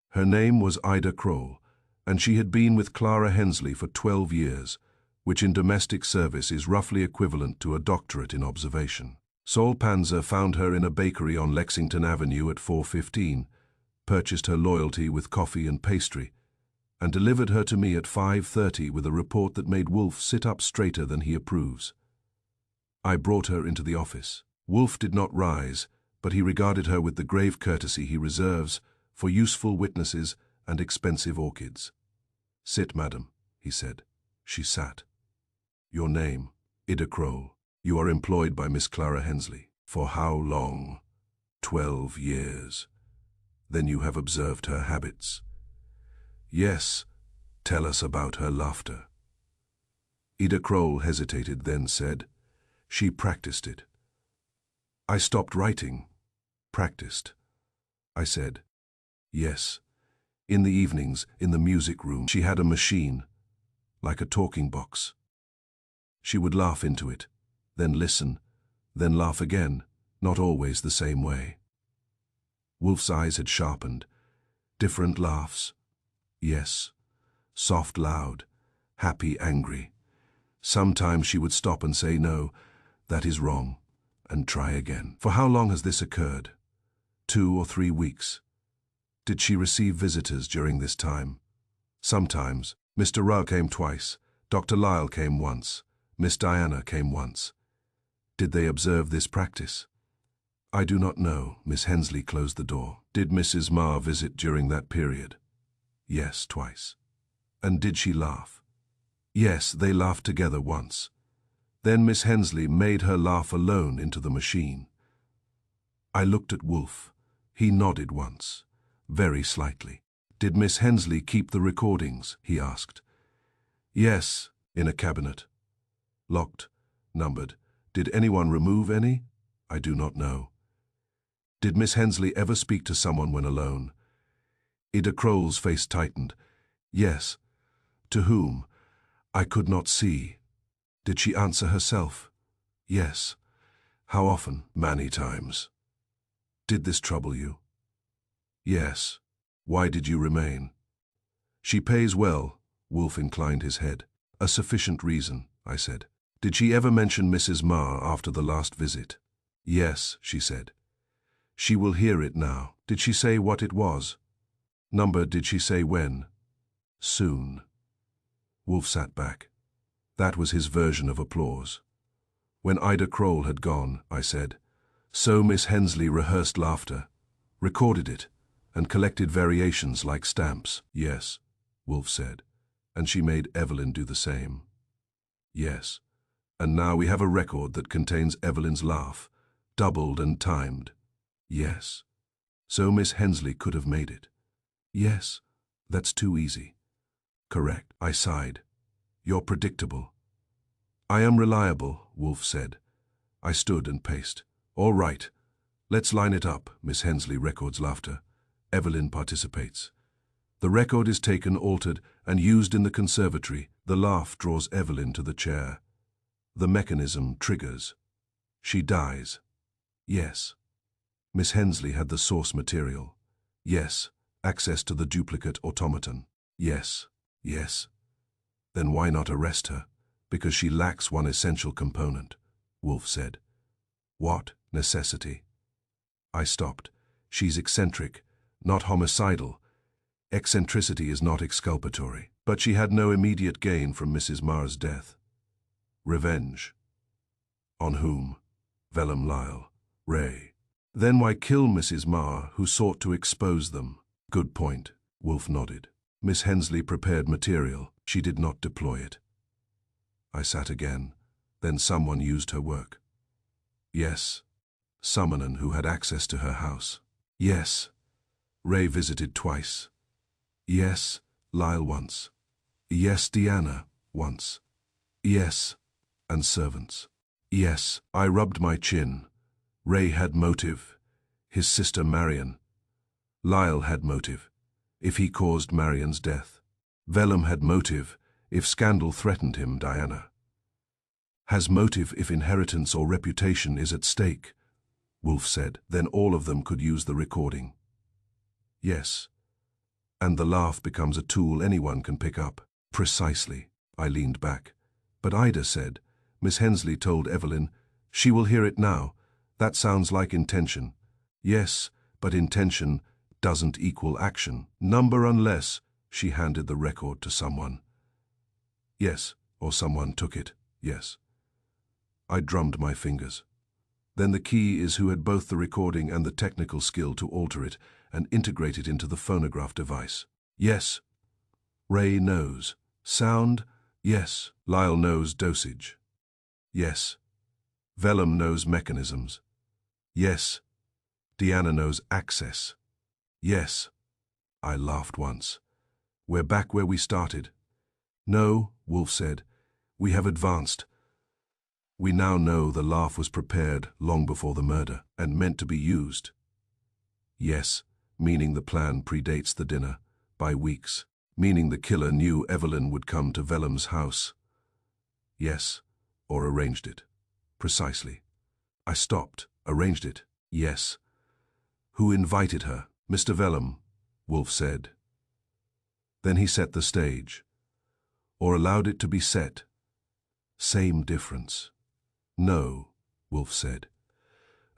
Her name was Ida Kroll, and she had been with Clara Hensley for 12 years, which in domestic service is roughly equivalent to a doctorate in observation. Sol Panzer found her in a bakery on Lexington Avenue at 4:15, purchased her loyalty with coffee and pastry, and delivered her to me at 5:30 with a report that made Wolfe sit up straighter than he approves. I brought her into the office. Wolfe did not rise, but he regarded her with the grave courtesy he reserves for useful witnesses and expensive orchids. "Sit, madam," he said. She sat. "Your name?" "Ida Kroll. You are employed by Miss Clara Hensley. For how long?" 12 years. Then you have observed her habits?" "Yes. Tell us about her laughter." Ida Kroll hesitated, then said, "She practiced it." "I stopped writing." "Practiced?" I said, "Yes. In the evenings, in the music room, she had a machine, like a talking box. She would laugh into it, then listen, then laugh again, not always the same way." Wolfe's eyes had sharpened. "Different laughs?" "Yes. Soft, loud, happy, angry. Sometimes she would stop and say, 'No, that is wrong,' and try again." "For how long has this occurred?" 2 or 3 weeks. "Did she receive visitors during this time?" "Sometimes. Mr. Rugg came twice. Dr. Lyle came once. Miss Diana came once." "Did they observe this practice?" "I do not know." Miss Hensley closed the door. "Did Mrs. Marr visit during that period?" "Yes, twice." "And did she laugh?" "Yes, they laughed together once. Then Miss Hensley made her laugh alone into the machine." I looked at Wolfe. He nodded once, very slightly. "Did Miss Hensley keep the recordings?" he asked. "Yes, in a cabinet. Locked, numbered. Did anyone remove any? I do not know." "Did Miss Hensley ever speak to someone when alone?" Ida Kroll's face tightened. "Yes." "To whom?" "I could not see." "Did she answer herself?" "Yes." "How often?" "Many times." "Did this trouble you?" "Yes." "Why did you remain?" "She pays well." Wolfe inclined his head. "A sufficient reason," I said. "Did she ever mention Mrs. Marr after the last visit?" "Yes," she said. "She will hear it now." "Did she say what it was?" "Number, did she say when?" "Soon." Wolfe sat back. That was his version of applause. When Ida Kroll had gone, I said, "So Miss Hensley rehearsed laughter, recorded it, and collected variations like stamps?" "Yes," Wolfe said. "And she made Evelyn do the same?" "Yes. And now we have a record that contains Evelyn's laugh, doubled and timed?" "Yes." "So Miss Hensley could have made it?" "Yes." "That's too easy." "Correct." I sighed. "You're predictable." "I am reliable," Wolfe said. I stood and paced. "All right. Let's line it up." Miss Hensley records laughter. Evelyn participates. The record is taken, altered, and used in the conservatory. The laugh draws Evelyn to the chair. The mechanism triggers. She dies. Yes. Miss Hensley had the source material. Yes. Access to the duplicate automaton. Yes. Yes. Then why not arrest her? Because she lacks one essential component, Wolfe said. What necessity? I stopped. She's eccentric, not homicidal. Eccentricity is not exculpatory. But she had no immediate gain from Mrs. Marr's death. Revenge. On whom? Vellum Lyle. Ray. Then why kill Mrs. Marr, who sought to expose them? Good point. Wolfe nodded. Miss Hensley prepared material. She did not deploy it. I sat again. Then someone used her work. Yes. Summonen, who had access to her house. Yes. Ray visited twice. Yes. Lyle once. Yes. Diana once. Yes. And servants. Yes. I rubbed my chin. Ray had motive. His sister Marion. Lyle had motive, if he caused Marion's death. Vellum had motive, if scandal threatened him, Diana. Has motive if inheritance or reputation is at stake, Wolf said. Then all of them could use the recording. Yes. And the laugh becomes a tool anyone can pick up. Precisely. I leaned back. But Ida said, Miss Hensley told Evelyn, she will hear it now. That sounds like intention. Yes, but intention doesn't equal action. Number unless she handed the record to someone. Yes, or someone took it. Yes. I drummed my fingers. Then the key is who had both the recording and the technical skill to alter it and integrate it into the phonograph device. Yes. Ray knows. Sound? Yes. Lyle knows dosage. Yes. Vellum knows mechanisms. Yes. Deanna knows access. Yes. I laughed once. We're back where we started. No, Wolf said. We have advanced. We now know the laugh was prepared long before the murder and meant to be used. Yes, meaning the plan predates the dinner by weeks, meaning the killer knew Evelyn would come to Vellum's house. Yes, or arranged it. Precisely. I stopped. Arranged it. Yes. Who invited her? Mr. Vellum, Wolf said. Then he set the stage. Or allowed it to be set. Same difference. No, Wolf said.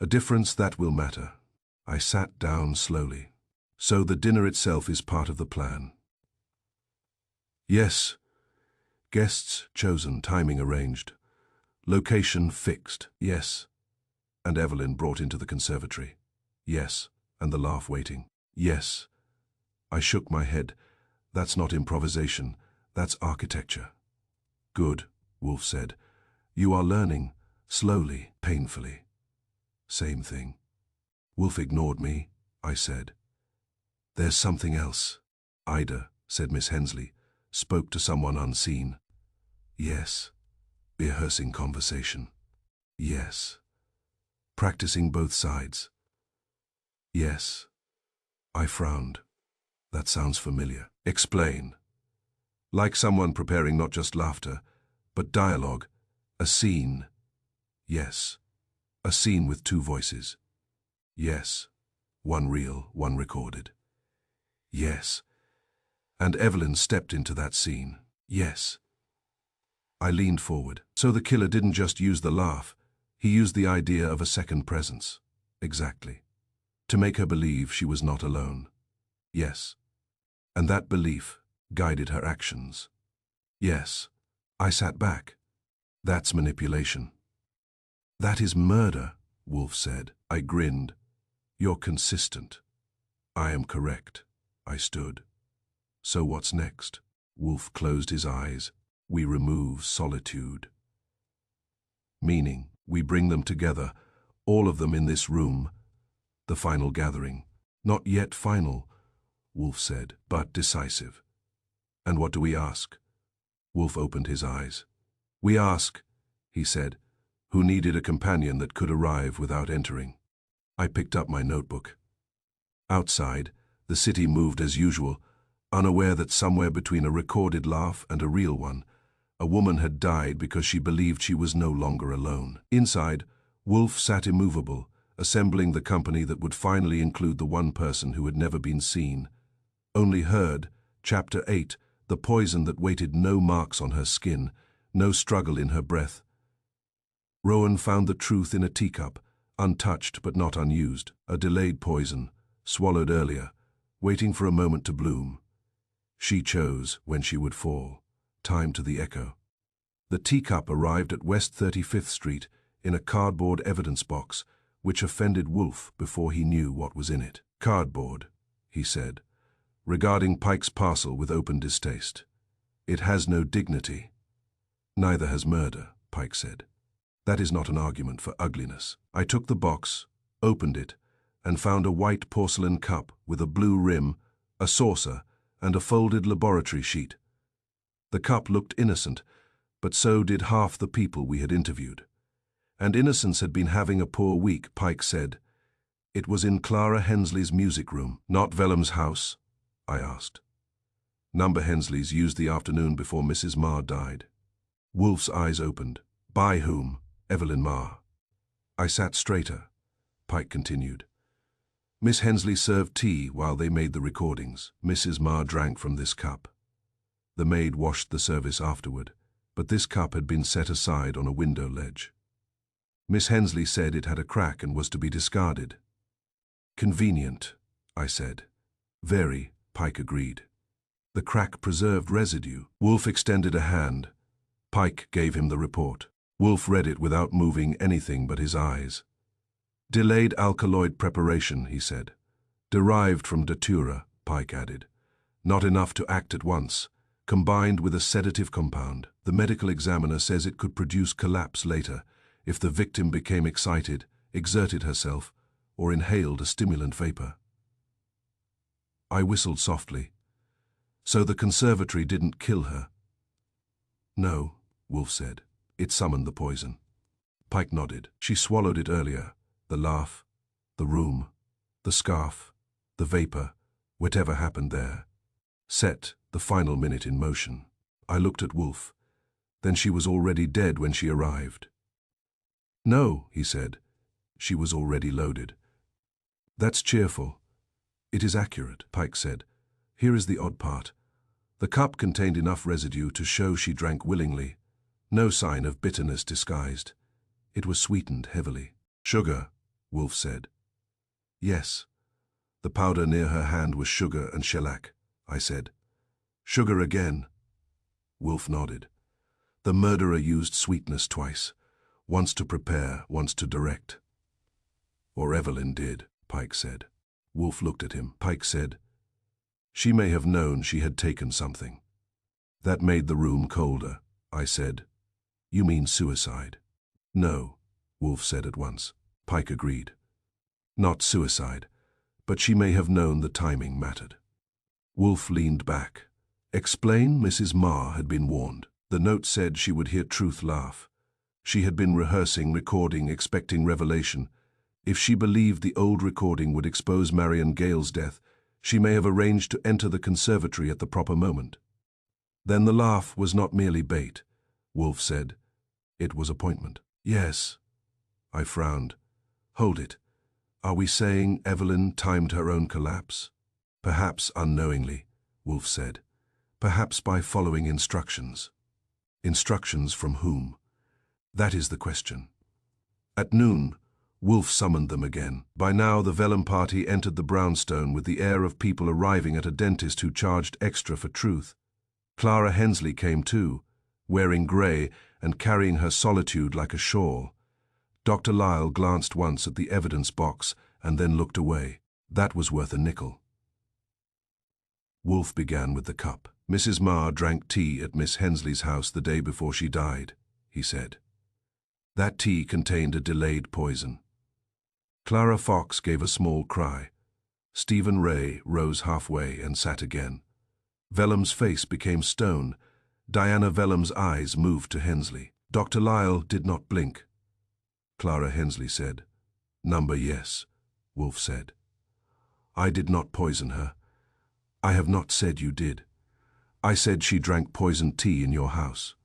A difference that will matter. I sat down slowly. So the dinner itself is part of the plan. Yes. Guests chosen, timing arranged. Location fixed. Yes. And Evelyn brought into the conservatory. Yes. And the laugh waiting. Yes. I shook my head. That's not improvisation. That's architecture. Good, Wolf said. You are learning. Slowly, painfully. Same thing. Wolf ignored me, I said. There's something else. Ida, said Miss Hensley, spoke to someone unseen. Yes. Rehearsing conversation. Yes. Practicing both sides. Yes. I frowned. That sounds familiar. Explain. Like someone preparing not just laughter, but dialogue, a scene. Yes. A scene with two voices. Yes. One real, one recorded. Yes. And Evelyn stepped into that scene. Yes. I leaned forward. So the killer didn't just use the laugh, he used the idea of a second presence. Exactly. To make her believe she was not alone. Yes. And that belief guided her actions. Yes. I sat back. That's manipulation. That is murder, Wolf said. I grinned. You're consistent. I am correct. I stood. So what's next? Wolf closed his eyes. We remove solitude. Meaning, we bring them together, all of them in this room. The final gathering. Not yet final, Wolf said, but decisive. And what do we ask? Wolf opened his eyes. We ask, he said, who needed a companion that could arrive without entering. I picked up my notebook. Outside, the city moved as usual, unaware that somewhere between a recorded laugh and a real one, a woman had died because she believed she was no longer alone. Inside, Wolf sat immovable, assembling the company that would finally include the one person who had never been seen. Only heard, Chapter 8, the poison that waited no marks on her skin, no struggle in her breath. Rowan found the truth in a teacup, untouched but not unused, a delayed poison, swallowed earlier, waiting for a moment to bloom. She chose when she would fall, time to the echo. The teacup arrived at West 35th Street in a cardboard evidence box, which offended Wolf before he knew what was in it. Cardboard, he said, regarding Pike's parcel with open distaste. It has no dignity. Neither has murder, Pike said. That is not an argument for ugliness. I took the box, opened it, and found a white porcelain cup with a blue rim, a saucer, and a folded laboratory sheet. The cup looked innocent, but so did half the people we had interviewed. And innocence had been having a poor week, Pike said. It was in Clara Hensley's music room, not Vellum's house, I asked. Number Hensley's used the afternoon before Mrs. Marr died. Wolf's eyes opened. By whom? Evelyn Marr. I sat straighter. Pike continued. Miss Hensley served tea while they made the recordings. Mrs. Marr drank from this cup. The maid washed the service afterward, but this cup had been set aside on a window ledge. Miss Hensley said it had a crack and was to be discarded. Convenient, I said. Very, Pike agreed. The crack preserved residue. Wolf extended a hand. Pike gave him the report. Wolf read it without moving anything but his eyes. Delayed alkaloid preparation, he said. Derived from datura, Pike added. Not enough to act at once. Combined with a sedative compound. The medical examiner says it could produce collapse later if the victim became excited, exerted herself, or inhaled a stimulant vapor. I whistled softly. So the conservatory didn't kill her? No, Wolf said. It summoned the poison. Pike nodded. She swallowed it earlier. The laugh, the room, the scarf, the vapor, whatever happened there, set the final minute in motion. I looked at Wolf. Then she was already dead when she arrived. No, he said. She was already loaded. That's cheerful. It is accurate, Pike said. Here is the odd part. The cup contained enough residue to show she drank willingly. No sign of bitterness disguised. It was sweetened heavily. Sugar, Wolf said. Yes. The powder near her hand was sugar and shellac, I said. Sugar again. Wolf nodded. The murderer used sweetness twice. Once to prepare, once to direct. Or Evelyn did, Pike said. Wolf looked at him. Pike said, she may have known she had taken something. That made the room colder, I said. You mean suicide? No, Wolf said at once. Pike agreed. Not suicide, but she may have known the timing mattered. Wolf leaned back. Explain, Mrs. Marr had been warned. The note said she would hear truth laugh. She had been rehearsing, recording, expecting revelation. If she believed the old recording would expose Marion Gale's death, she may have arranged to enter the conservatory at the proper moment. Then the laugh was not merely bait, Wolf said. It was appointment. Yes. I frowned. Hold it. Are we saying Evelyn timed her own collapse? Perhaps unknowingly, Wolf said. Perhaps by following instructions. Instructions from whom? That is the question. At noon, Wolf summoned them again. By now the Vellum party entered the brownstone with the air of people arriving at a dentist who charged extra for truth. Clara Hensley came too, wearing grey and carrying her solitude like a shawl. Dr. Lyle glanced once at the evidence box and then looked away. That was worth a nickel. Wolf began with the cup. Mrs. Marr drank tea at Miss Hensley's house the day before she died, he said. That tea contained a delayed poison. Clara Fox gave a small cry. Stephen Ray rose halfway and sat again. Vellum's face became stone. Diana Vellum's eyes moved to Hensley. Dr. Lyle did not blink. Clara Hensley said, Number yes, Wolf said. I did not poison her. I have not said you did. I said she drank poisoned tea in your house.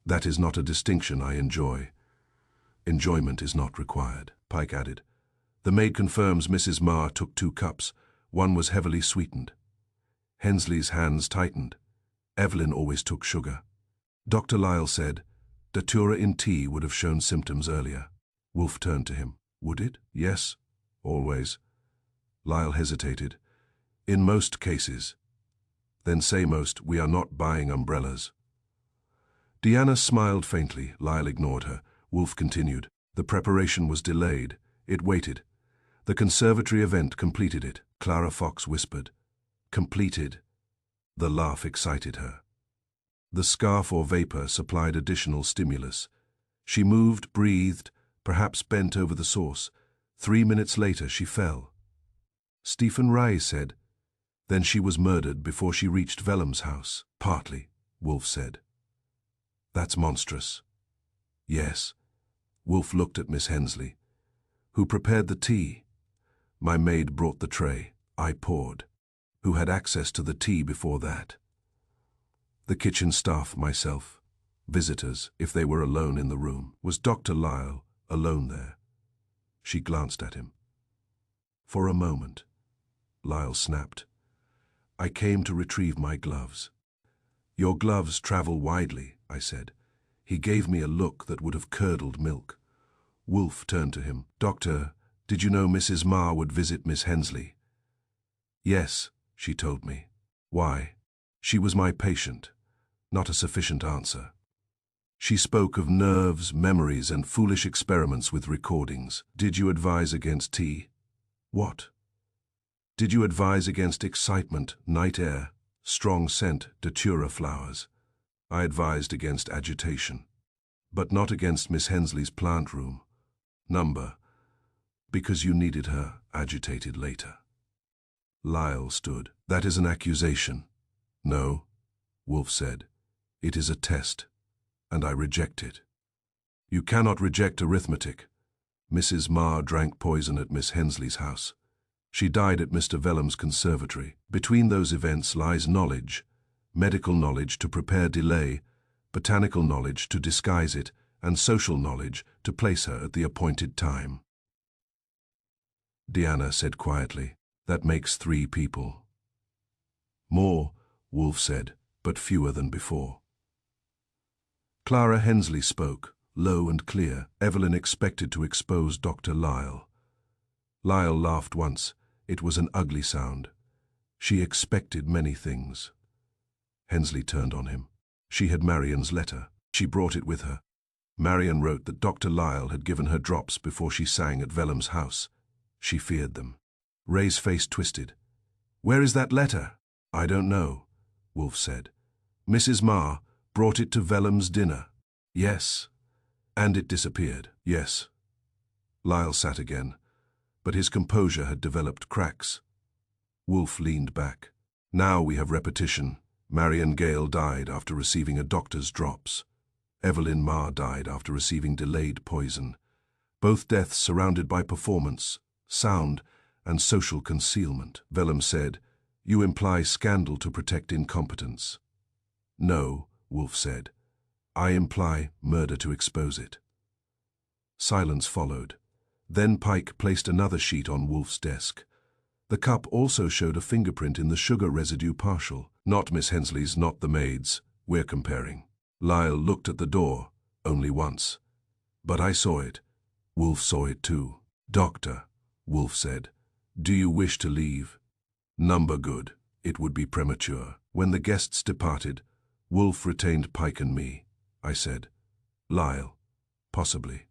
That is not a distinction I enjoy. Enjoyment is not required, Pike added. The maid confirms Mrs. Marr took 2 cups. One was heavily sweetened. Hensley's hands tightened. Evelyn always took sugar. Dr. Lyle said, datura in tea would have shown symptoms earlier. Wolf turned to him. Would it? Yes, always. Lyle hesitated. In most cases. Then say most, we are not buying umbrellas. Deanna smiled faintly. Lyle ignored her. Wolf continued. The preparation was delayed. It waited. The conservatory event completed it. Clara Fox whispered. Completed. The laugh excited her. The scarf or vapor supplied additional stimulus. She moved, breathed, perhaps bent over the source. 3 minutes later she fell. Stephen Ray said, then she was murdered before she reached Vellum's house. Partly, Wolf said. That's monstrous. Yes. Wolf looked at Miss Hensley. Who prepared the tea? My maid brought the tray. I poured. Who had access to the tea before that? The kitchen staff, myself. Visitors, if they were alone in the room. Was Dr. Lyle alone there? She glanced at him. For a moment. Lyle snapped. I came to retrieve my gloves. Your gloves travel widely, I said. He gave me a look that would have curdled milk. Wolf turned to him. Doctor, did you know Mrs. Marr would visit Miss Hensley? Yes, she told me. Why? She was my patient. Not a sufficient answer. She spoke of nerves, memories, and foolish experiments with recordings. Did you advise against tea? What? Did you advise against excitement, night air, strong scent, datura flowers? I advised against agitation. But not against Miss Hensley's plant room. Number. Because you needed her agitated later. Lyle stood. That is an accusation. No, Wolf said. It is a test, and I reject it. You cannot reject arithmetic. Mrs. Marr drank poison at Miss Hensley's house. She died at Mr. Vellum's conservatory. Between those events lies knowledge, medical knowledge to prepare delay, botanical knowledge to disguise it, and social knowledge to place her at the appointed time. Deanna said quietly, that makes 3 people. More, Wolf said, but fewer than before. Clara Hensley spoke, low and clear. Evelyn expected to expose Dr. Lyle. Lyle laughed once. It was an ugly sound. She expected many things. Hensley turned on him. She had Marian's letter. She brought it with her. Marian wrote that Dr. Lyle had given her drops before she sang at Vellum's house. She feared them. Ray's face twisted. Where is that letter? I don't know, Wolf said. Mrs. Marr brought it to Vellum's dinner. Yes. And it disappeared. Yes. Lyle sat again, but his composure had developed cracks. Wolf leaned back. Now we have repetition. Marian Gale died after receiving a doctor's drops. Evelyn Marr died after receiving delayed poison. Both deaths surrounded by performance, sound, and social concealment. Vellum said, you imply scandal to protect incompetence. No, Wolf said. I imply murder to expose it. Silence followed. Then Pike placed another sheet on Wolf's desk. The cup also showed a fingerprint in the sugar residue partial. Not Miss Hensley's, not the maid's. We're comparing. Lyle looked at the door, only once. But I saw it. Wolf saw it too. Doctor, Wolf said, do you wish to leave? Number good. It would be premature. When the guests departed, Wolf retained Pike and me. I said, Lyle, possibly.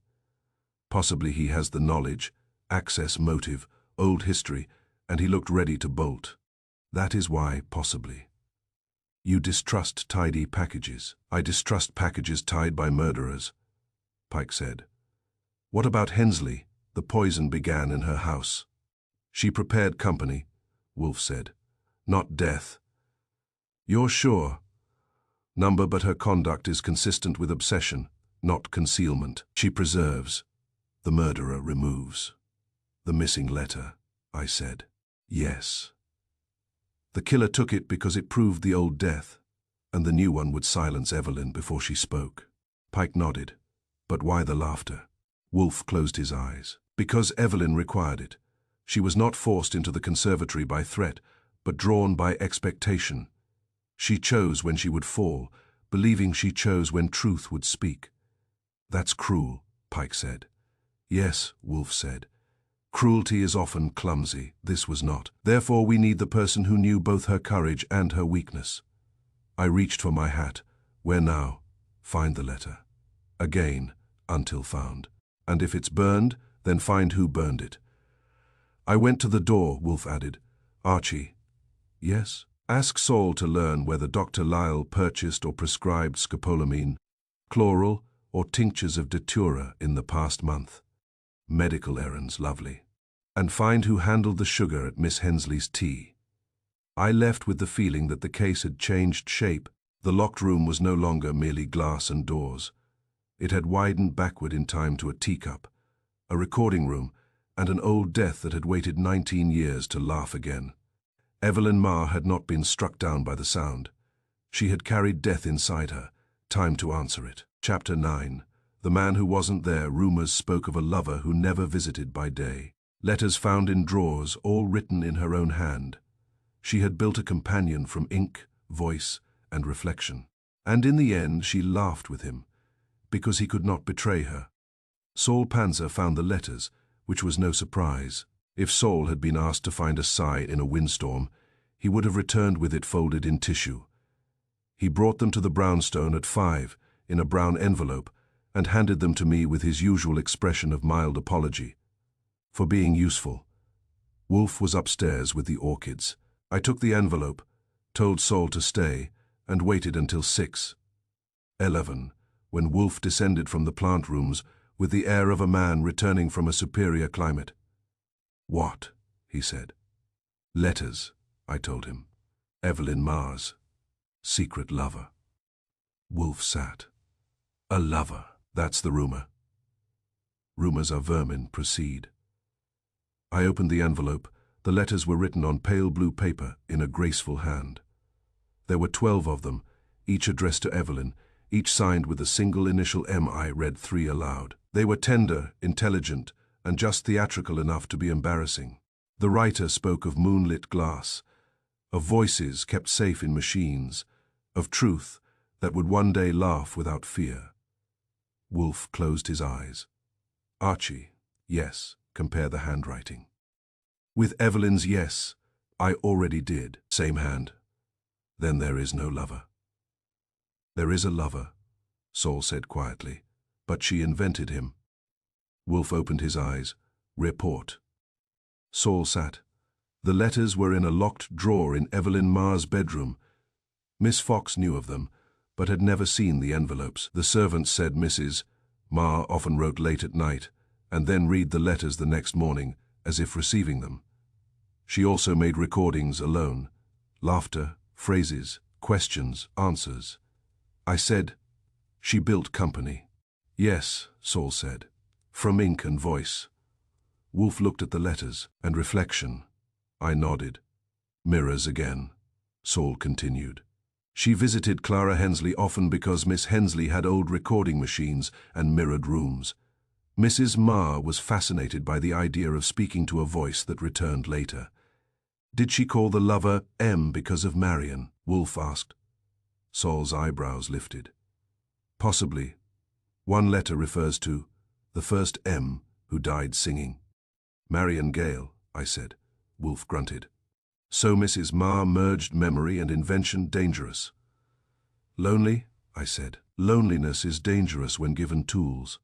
Possibly he has the knowledge, access, motive, old history, and he looked ready to bolt. That is why, possibly. You distrust tidy packages. I distrust packages tied by murderers, Pike said. What about Hensley? The poison began in her house. She prepared company, Wolf said. Not death. You're sure? Number, but her conduct is consistent with obsession, not concealment. She preserves. The murderer removes. The missing letter, I said. Yes. The killer took it because it proved the old death, and the new one would silence Evelyn before she spoke. Pike nodded. But why the laughter? Wolf closed his eyes. Because Evelyn required it. She was not forced into the conservatory by threat, but drawn by expectation. She chose when she would fall, believing she chose when truth would speak. That's cruel, Pike said. Yes, Wolf said. Cruelty is often clumsy. This was not. Therefore we need the person who knew both her courage and her weakness. I reached for my hat. Where now? Find the letter. Again, until found. And if it's burned, then find who burned it. I went to the door, Wolf added. Archie. Yes? Ask Saul to learn whether Dr. Lyle purchased or prescribed scopolamine, chloral, or tinctures of datura in the past month. Medical errands, lovely. And find who handled the sugar at Miss Hensley's tea. I left with the feeling that the case had changed shape. The locked room was no longer merely glass and doors. It had widened backward in time to a teacup, a recording room, and an old death that had waited 19 years to laugh again. Evelyn Marr had not been struck down by the sound. She had carried death inside her, time to answer it. Chapter 9. The Man Who Wasn't There. Rumors spoke of a lover who never visited by day. Letters found in drawers, all written in her own hand. She had built a companion from ink, voice, and reflection. And in the end she laughed with him, because he could not betray her. Saul Panzer found the letters, which was no surprise. If Saul had been asked to find a sigh in a windstorm, he would have returned with it folded in tissue. He brought them to the brownstone at 5, in a brown envelope, and handed them to me with his usual expression of mild apology for being useful. Wolf was upstairs with the orchids. I took the envelope, told Saul to stay, and waited until 6:11, when Wolf descended from the plant rooms with the air of a man returning from a superior climate. "What?" he said. "Letters," I told him. "Evelyn Marr's secret lover." Wolf sat. "A lover, that's the rumor." Rumors are vermin. Proceed. I opened the envelope. The letters were written on pale blue paper in a graceful hand. There were 12 of them, each addressed to Evelyn, each signed with a single initial M. I read 3 aloud. They were tender, intelligent, and just theatrical enough to be embarrassing. The writer spoke of moonlit glass, of voices kept safe in machines, of truth that would one day laugh without fear. Wolf closed his eyes. "Archie, yes, compare the handwriting." "With Evelyn's yes, I already did." "Same hand. Then there is no lover." "There is a lover," Saul said quietly, "but she invented him." Wolf opened his eyes. "Report." Saul sat. The letters were in a locked drawer in Evelyn Marr's bedroom. Miss Fox knew of them, but had never seen the envelopes. The servants said Mrs. Marr often wrote late at night, and then read the letters the next morning, as if receiving them. She also made recordings alone. Laughter, phrases, questions, answers. I said, "She built company." "Yes," Saul said, "from ink and voice." Wolf looked at the letters and reflection. I nodded. "Mirrors again," Saul continued. "She visited Clara Hensley often because Miss Hensley had old recording machines and mirrored rooms. Mrs. Marr was fascinated by the idea of speaking to a voice that returned later. Did she call the lover M because of Marion?" Wolf asked. Saul's eyebrows lifted. "Possibly. One letter refers to the first M who died singing." "Marion Gale," I said. Wolf grunted. "So Mrs. Marr merged memory and invention. Dangerous." "Lonely?" I said. "Loneliness is dangerous when given tools."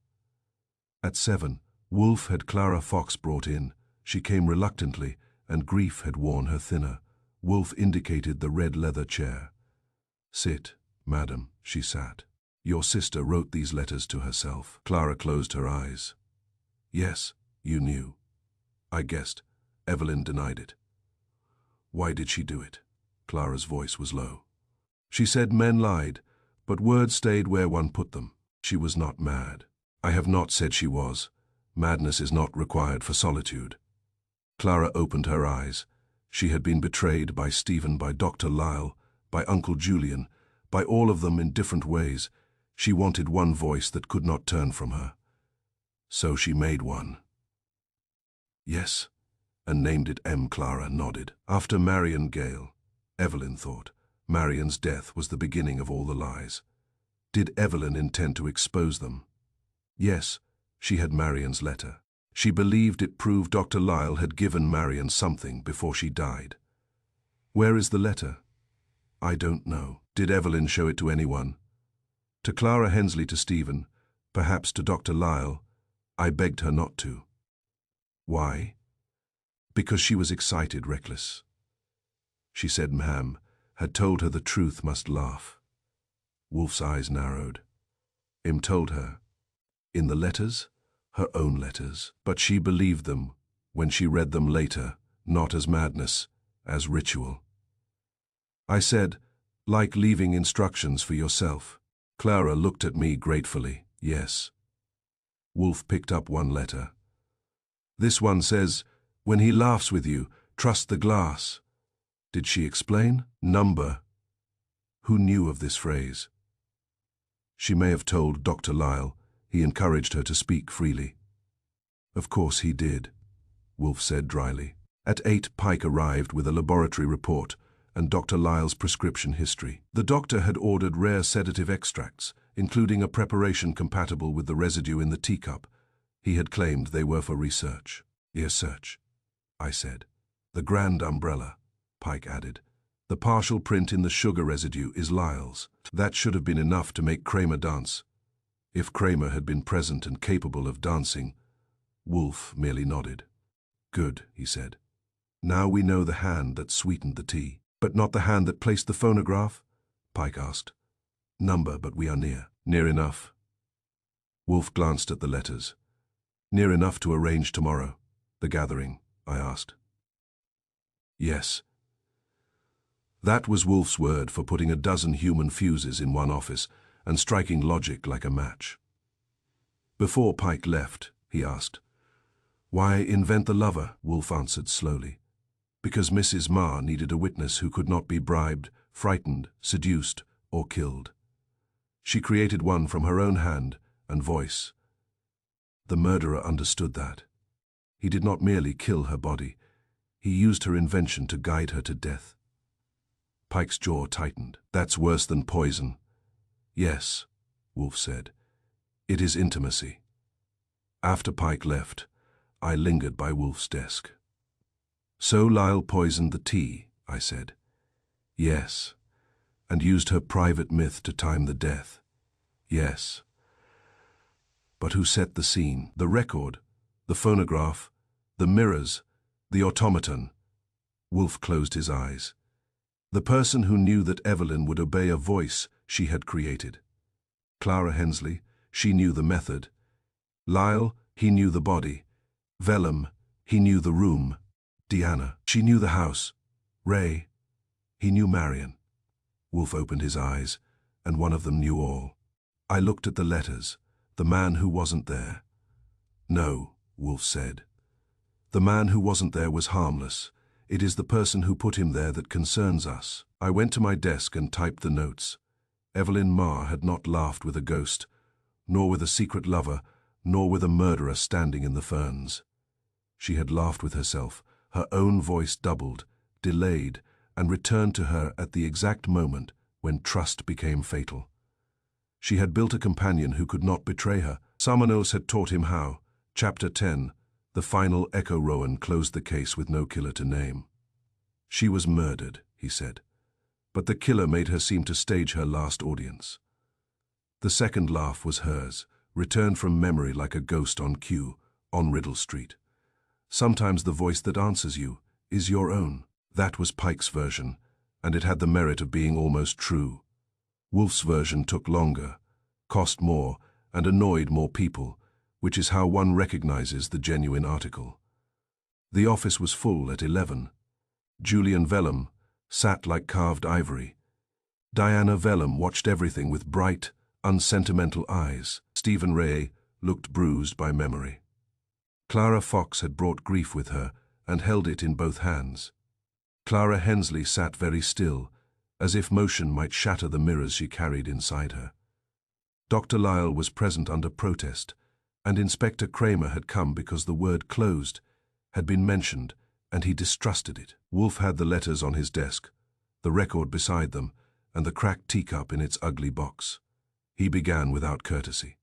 At 7, Wolf had Clara Fox brought in. She came reluctantly, and grief had worn her thinner. Wolf indicated the red leather chair. "Sit, madam," she sat. "Your sister wrote these letters to herself." Clara closed her eyes. "Yes, you knew." I guessed. Evelyn denied it. "Why did she do it?" Clara's voice was low. "She said men lied, but words stayed where one put them. She was not mad." "I have not said she was. Madness is not required for solitude." Clara opened her eyes. She had been betrayed by Stephen, by Dr. Lyle, by Uncle Julian, by all of them in different ways. She wanted one voice that could not turn from her. So she made one. "Yes," and named it M. Clara nodded. "After Marion Gale," Evelyn thought. Marion's death was the beginning of all the lies. Did Evelyn intend to expose them? Yes, she had Marion's letter. She believed it proved Dr. Lyle had given Marion something before she died. "Where is the letter?" "I don't know." "Did Evelyn show it to anyone?" "To Clara Hensley, to Stephen, perhaps to Dr. Lyle. I begged her not to." "Why?" "Because she was excited, reckless." She said Ma'am had told her the truth must laugh. Wolf's eyes narrowed. Im told her. In the letters? Her own letters. But she believed them when she read them later, not as madness, as ritual. I said, "Like leaving instructions for yourself." Clara looked at me gratefully. Yes. Wolf picked up one letter. This one says, "When he laughs with you, trust the glass." Did she explain? Number. Who knew of this phrase? She may have told Dr. Lyle. He encouraged her to speak freely. Of course he did, Wolf said dryly. At 8, Pike arrived with a laboratory report and Dr. Lyle's prescription history. The doctor had ordered rare sedative extracts, including a preparation compatible with the residue in the teacup. He had claimed they were for research. Research, I said. The grand umbrella, Pike added. The partial print in the sugar residue is Lyle's. That should have been enough to make Kramer dance. If Kramer had been present and capable of dancing, Wolf merely nodded. Good, he said. Now we know the hand that sweetened the tea. But not the hand that placed the phonograph? Pike asked. Number, but we are near. Near enough. Wolf glanced at the letters. Near enough to arrange tomorrow. The gathering, I asked. Yes. That was Wolf's word for putting a dozen human fuses in one office and striking logic like a match. Before Pike left, he asked. Why invent the lover? Wolf answered slowly. Because Mrs. Ma needed a witness who could not be bribed, frightened, seduced, or killed. She created one from her own hand and voice. The murderer understood that. He did not merely kill her body. He used her invention to guide her to death. Pike's jaw tightened. That's worse than poison. Yes, Wolf said. It is intimacy. After Pike left, I lingered by Wolf's desk. So Lyle poisoned the tea, I said. Yes. And used her private myth to time the death. Yes. But who set the scene? The record, the phonograph, the mirrors, the automaton. Wolf closed his eyes. The person who knew that Evelyn would obey a voice she had created. Clara Hensley, she knew the method. Lyle, he knew the body. Vellum, he knew the room. Deanna, she knew the house. Ray, he knew Marion. Wolf opened his eyes, and one of them knew all. I looked at the letters, the man who wasn't there. No, Wolf said. The man who wasn't there was harmless. It is the person who put him there that concerns us. I went to my desk and typed the notes. Evelyn Ma had not laughed with a ghost, nor with a secret lover, nor with a murderer standing in the ferns. She had laughed with herself. Her own voice doubled, delayed, and returned to her at the exact moment when trust became fatal. She had built a companion who could not betray her. Someone else had taught him how. Chapter 10. The final Echo Rowan closed the case with no killer to name. She was murdered, he said, but the killer made her seem to stage her last audience. The second laugh was hers, returned from memory like a ghost on cue, on Riddle Street. Sometimes the voice that answers you is your own. That was Pike's version, and it had the merit of being almost true. Wolf's version took longer, cost more, and annoyed more people, which is how one recognizes the genuine article. The office was full at 11. Julian Vellum sat like carved ivory. Diana Vellum watched everything with bright, unsentimental eyes. Stephen Ray looked bruised by memory. Clara Fox had brought grief with her and held it in both hands. Clara Hensley sat very still, as if motion might shatter the mirrors she carried inside her. Dr. Lyle was present under protest, and Inspector Kramer had come because the word closed had been mentioned, and he distrusted it. Wolf had the letters on his desk, the record beside them, and the cracked teacup in its ugly box. He began without courtesy.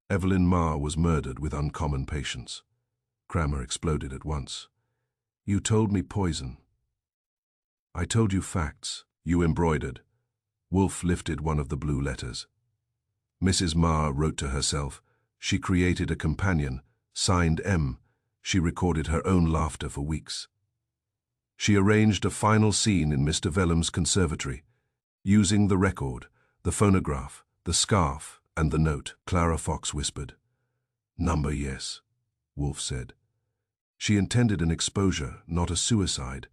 Evelyn Ma was murdered with uncommon patience. Kramer exploded at once. You told me poison. I told you facts. You embroidered. Wolf lifted one of the blue letters. Mrs. Ma wrote to herself. She created a companion, signed M. She recorded her own laughter for weeks. She arranged a final scene in Mr. Vellum's conservatory, using the record, the phonograph, the scarf, and the note. Clara Fox whispered. Number yes, Wolf said. She intended an exposure, not a suicide.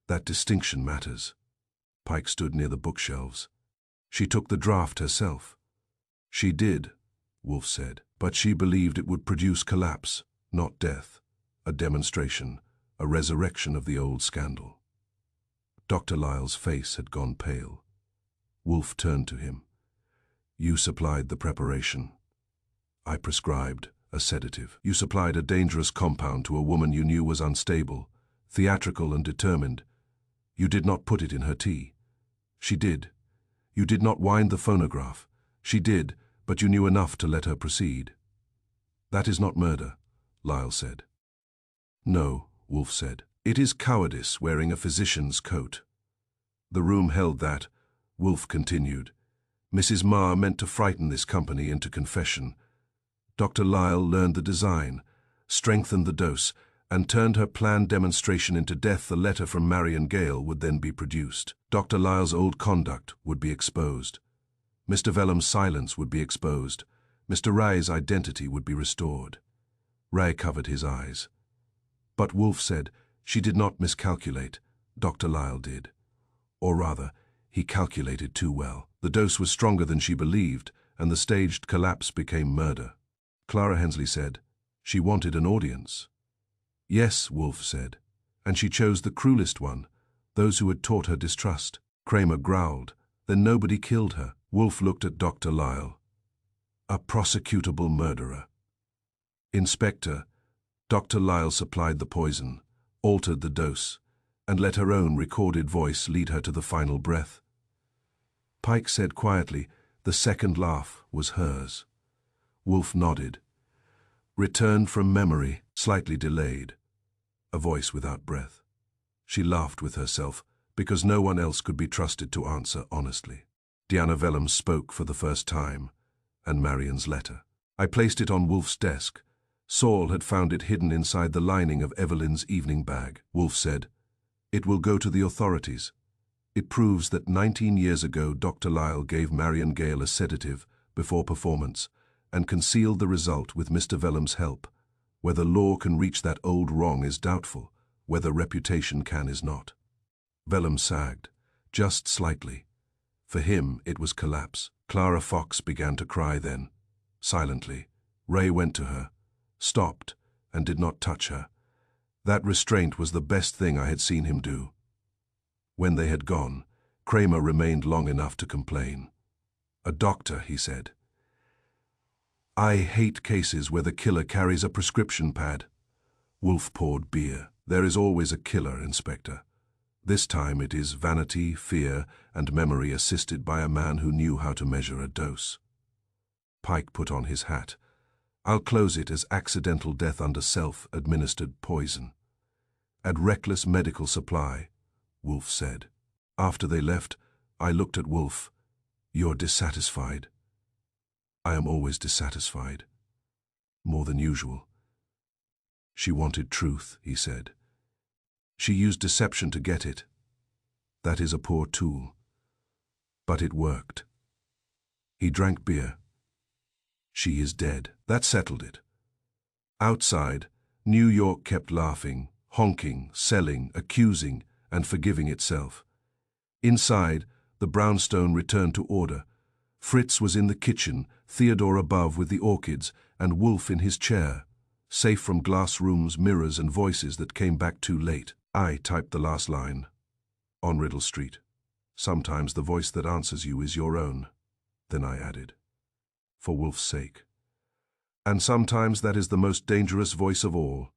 That distinction matters. Pike stood near the bookshelves. She took the draft herself. She did, Wolf said. But she believed it would produce collapse, not death, a demonstration, a resurrection of the old scandal. Dr. Lyle's face had gone pale. Wolf turned to him. You supplied the preparation. I prescribed a sedative. You supplied a dangerous compound to a woman you knew was unstable, theatrical and determined. You did not put it in her tea. She did. You did not wind the phonograph. She did, but you knew enough to let her proceed. That is not murder, Lyle said. No, Wolf said. It is cowardice wearing a physician's coat. The room held that. Wolf continued. Mrs. Marr meant to frighten this company into confession. Dr. Lyle learned the design, strengthened the dose, and turned her planned demonstration into death. The letter from Marion Gale would then be produced. Dr. Lyle's old conduct would be exposed. Mr. Vellum's silence would be exposed. Mr. Ray's identity would be restored. Ray covered his eyes. But Wolf said, she did not miscalculate. Dr. Lyle did. Or rather, he calculated too well. The dose was stronger than she believed, and the staged collapse became murder. Clara Hensley said, she wanted an audience. Yes, Wolf said, and she chose the cruelest one, those who had taught her distrust. Kramer growled, then nobody killed her. Wolf looked at Dr. Lyle. A prosecutable murderer. Inspector, Dr. Lyle supplied the poison, altered the dose, and let her own recorded voice lead her to the final breath. Pike said quietly, the second laugh was hers. Wolf nodded. Returned from memory, slightly delayed. A voice without breath. She laughed with herself, because no one else could be trusted to answer honestly. Diana Vellum spoke for the first time, and Marion's letter. I placed it on Wolf's desk. Saul had found it hidden inside the lining of Evelyn's evening bag. Wolf said, it will go to the authorities. It proves that 19 years ago Dr. Lyle gave Marion Gale a sedative before performance and concealed the result with Mr. Vellum's help. Whether law can reach that old wrong is doubtful, whether reputation can is not. Vellum sagged, just slightly. For him, it was collapse. Clara Fox began to cry then. Silently, Ray went to her, stopped, and did not touch her. That restraint was the best thing I had seen him do. When they had gone, Kramer remained long enough to complain. A doctor, he said. I hate cases where the killer carries a prescription pad. Wolf poured beer. There is always a killer, Inspector. This time it is vanity, fear, and memory assisted by a man who knew how to measure a dose. Pike put on his hat. I'll close it as accidental death under self-administered poison. At reckless medical supply, Wolf said. After they left, I looked at Wolf. You're dissatisfied. I am always dissatisfied. More than usual. She wanted truth, he said. She used deception to get it. That is a poor tool. But it worked. He drank beer. She is dead. That settled it. Outside, New York kept laughing, honking, selling, accusing, and forgiving itself. Inside, the brownstone returned to order. Fritz was in the kitchen, Theodore above with the orchids, and Wolf in his chair, safe from glass rooms, mirrors, and voices that came back too late. I typed the last line. On Riddle Street. Sometimes the voice that answers you is your own. Then I added, for Wolf's sake. And sometimes that is the most dangerous voice of all.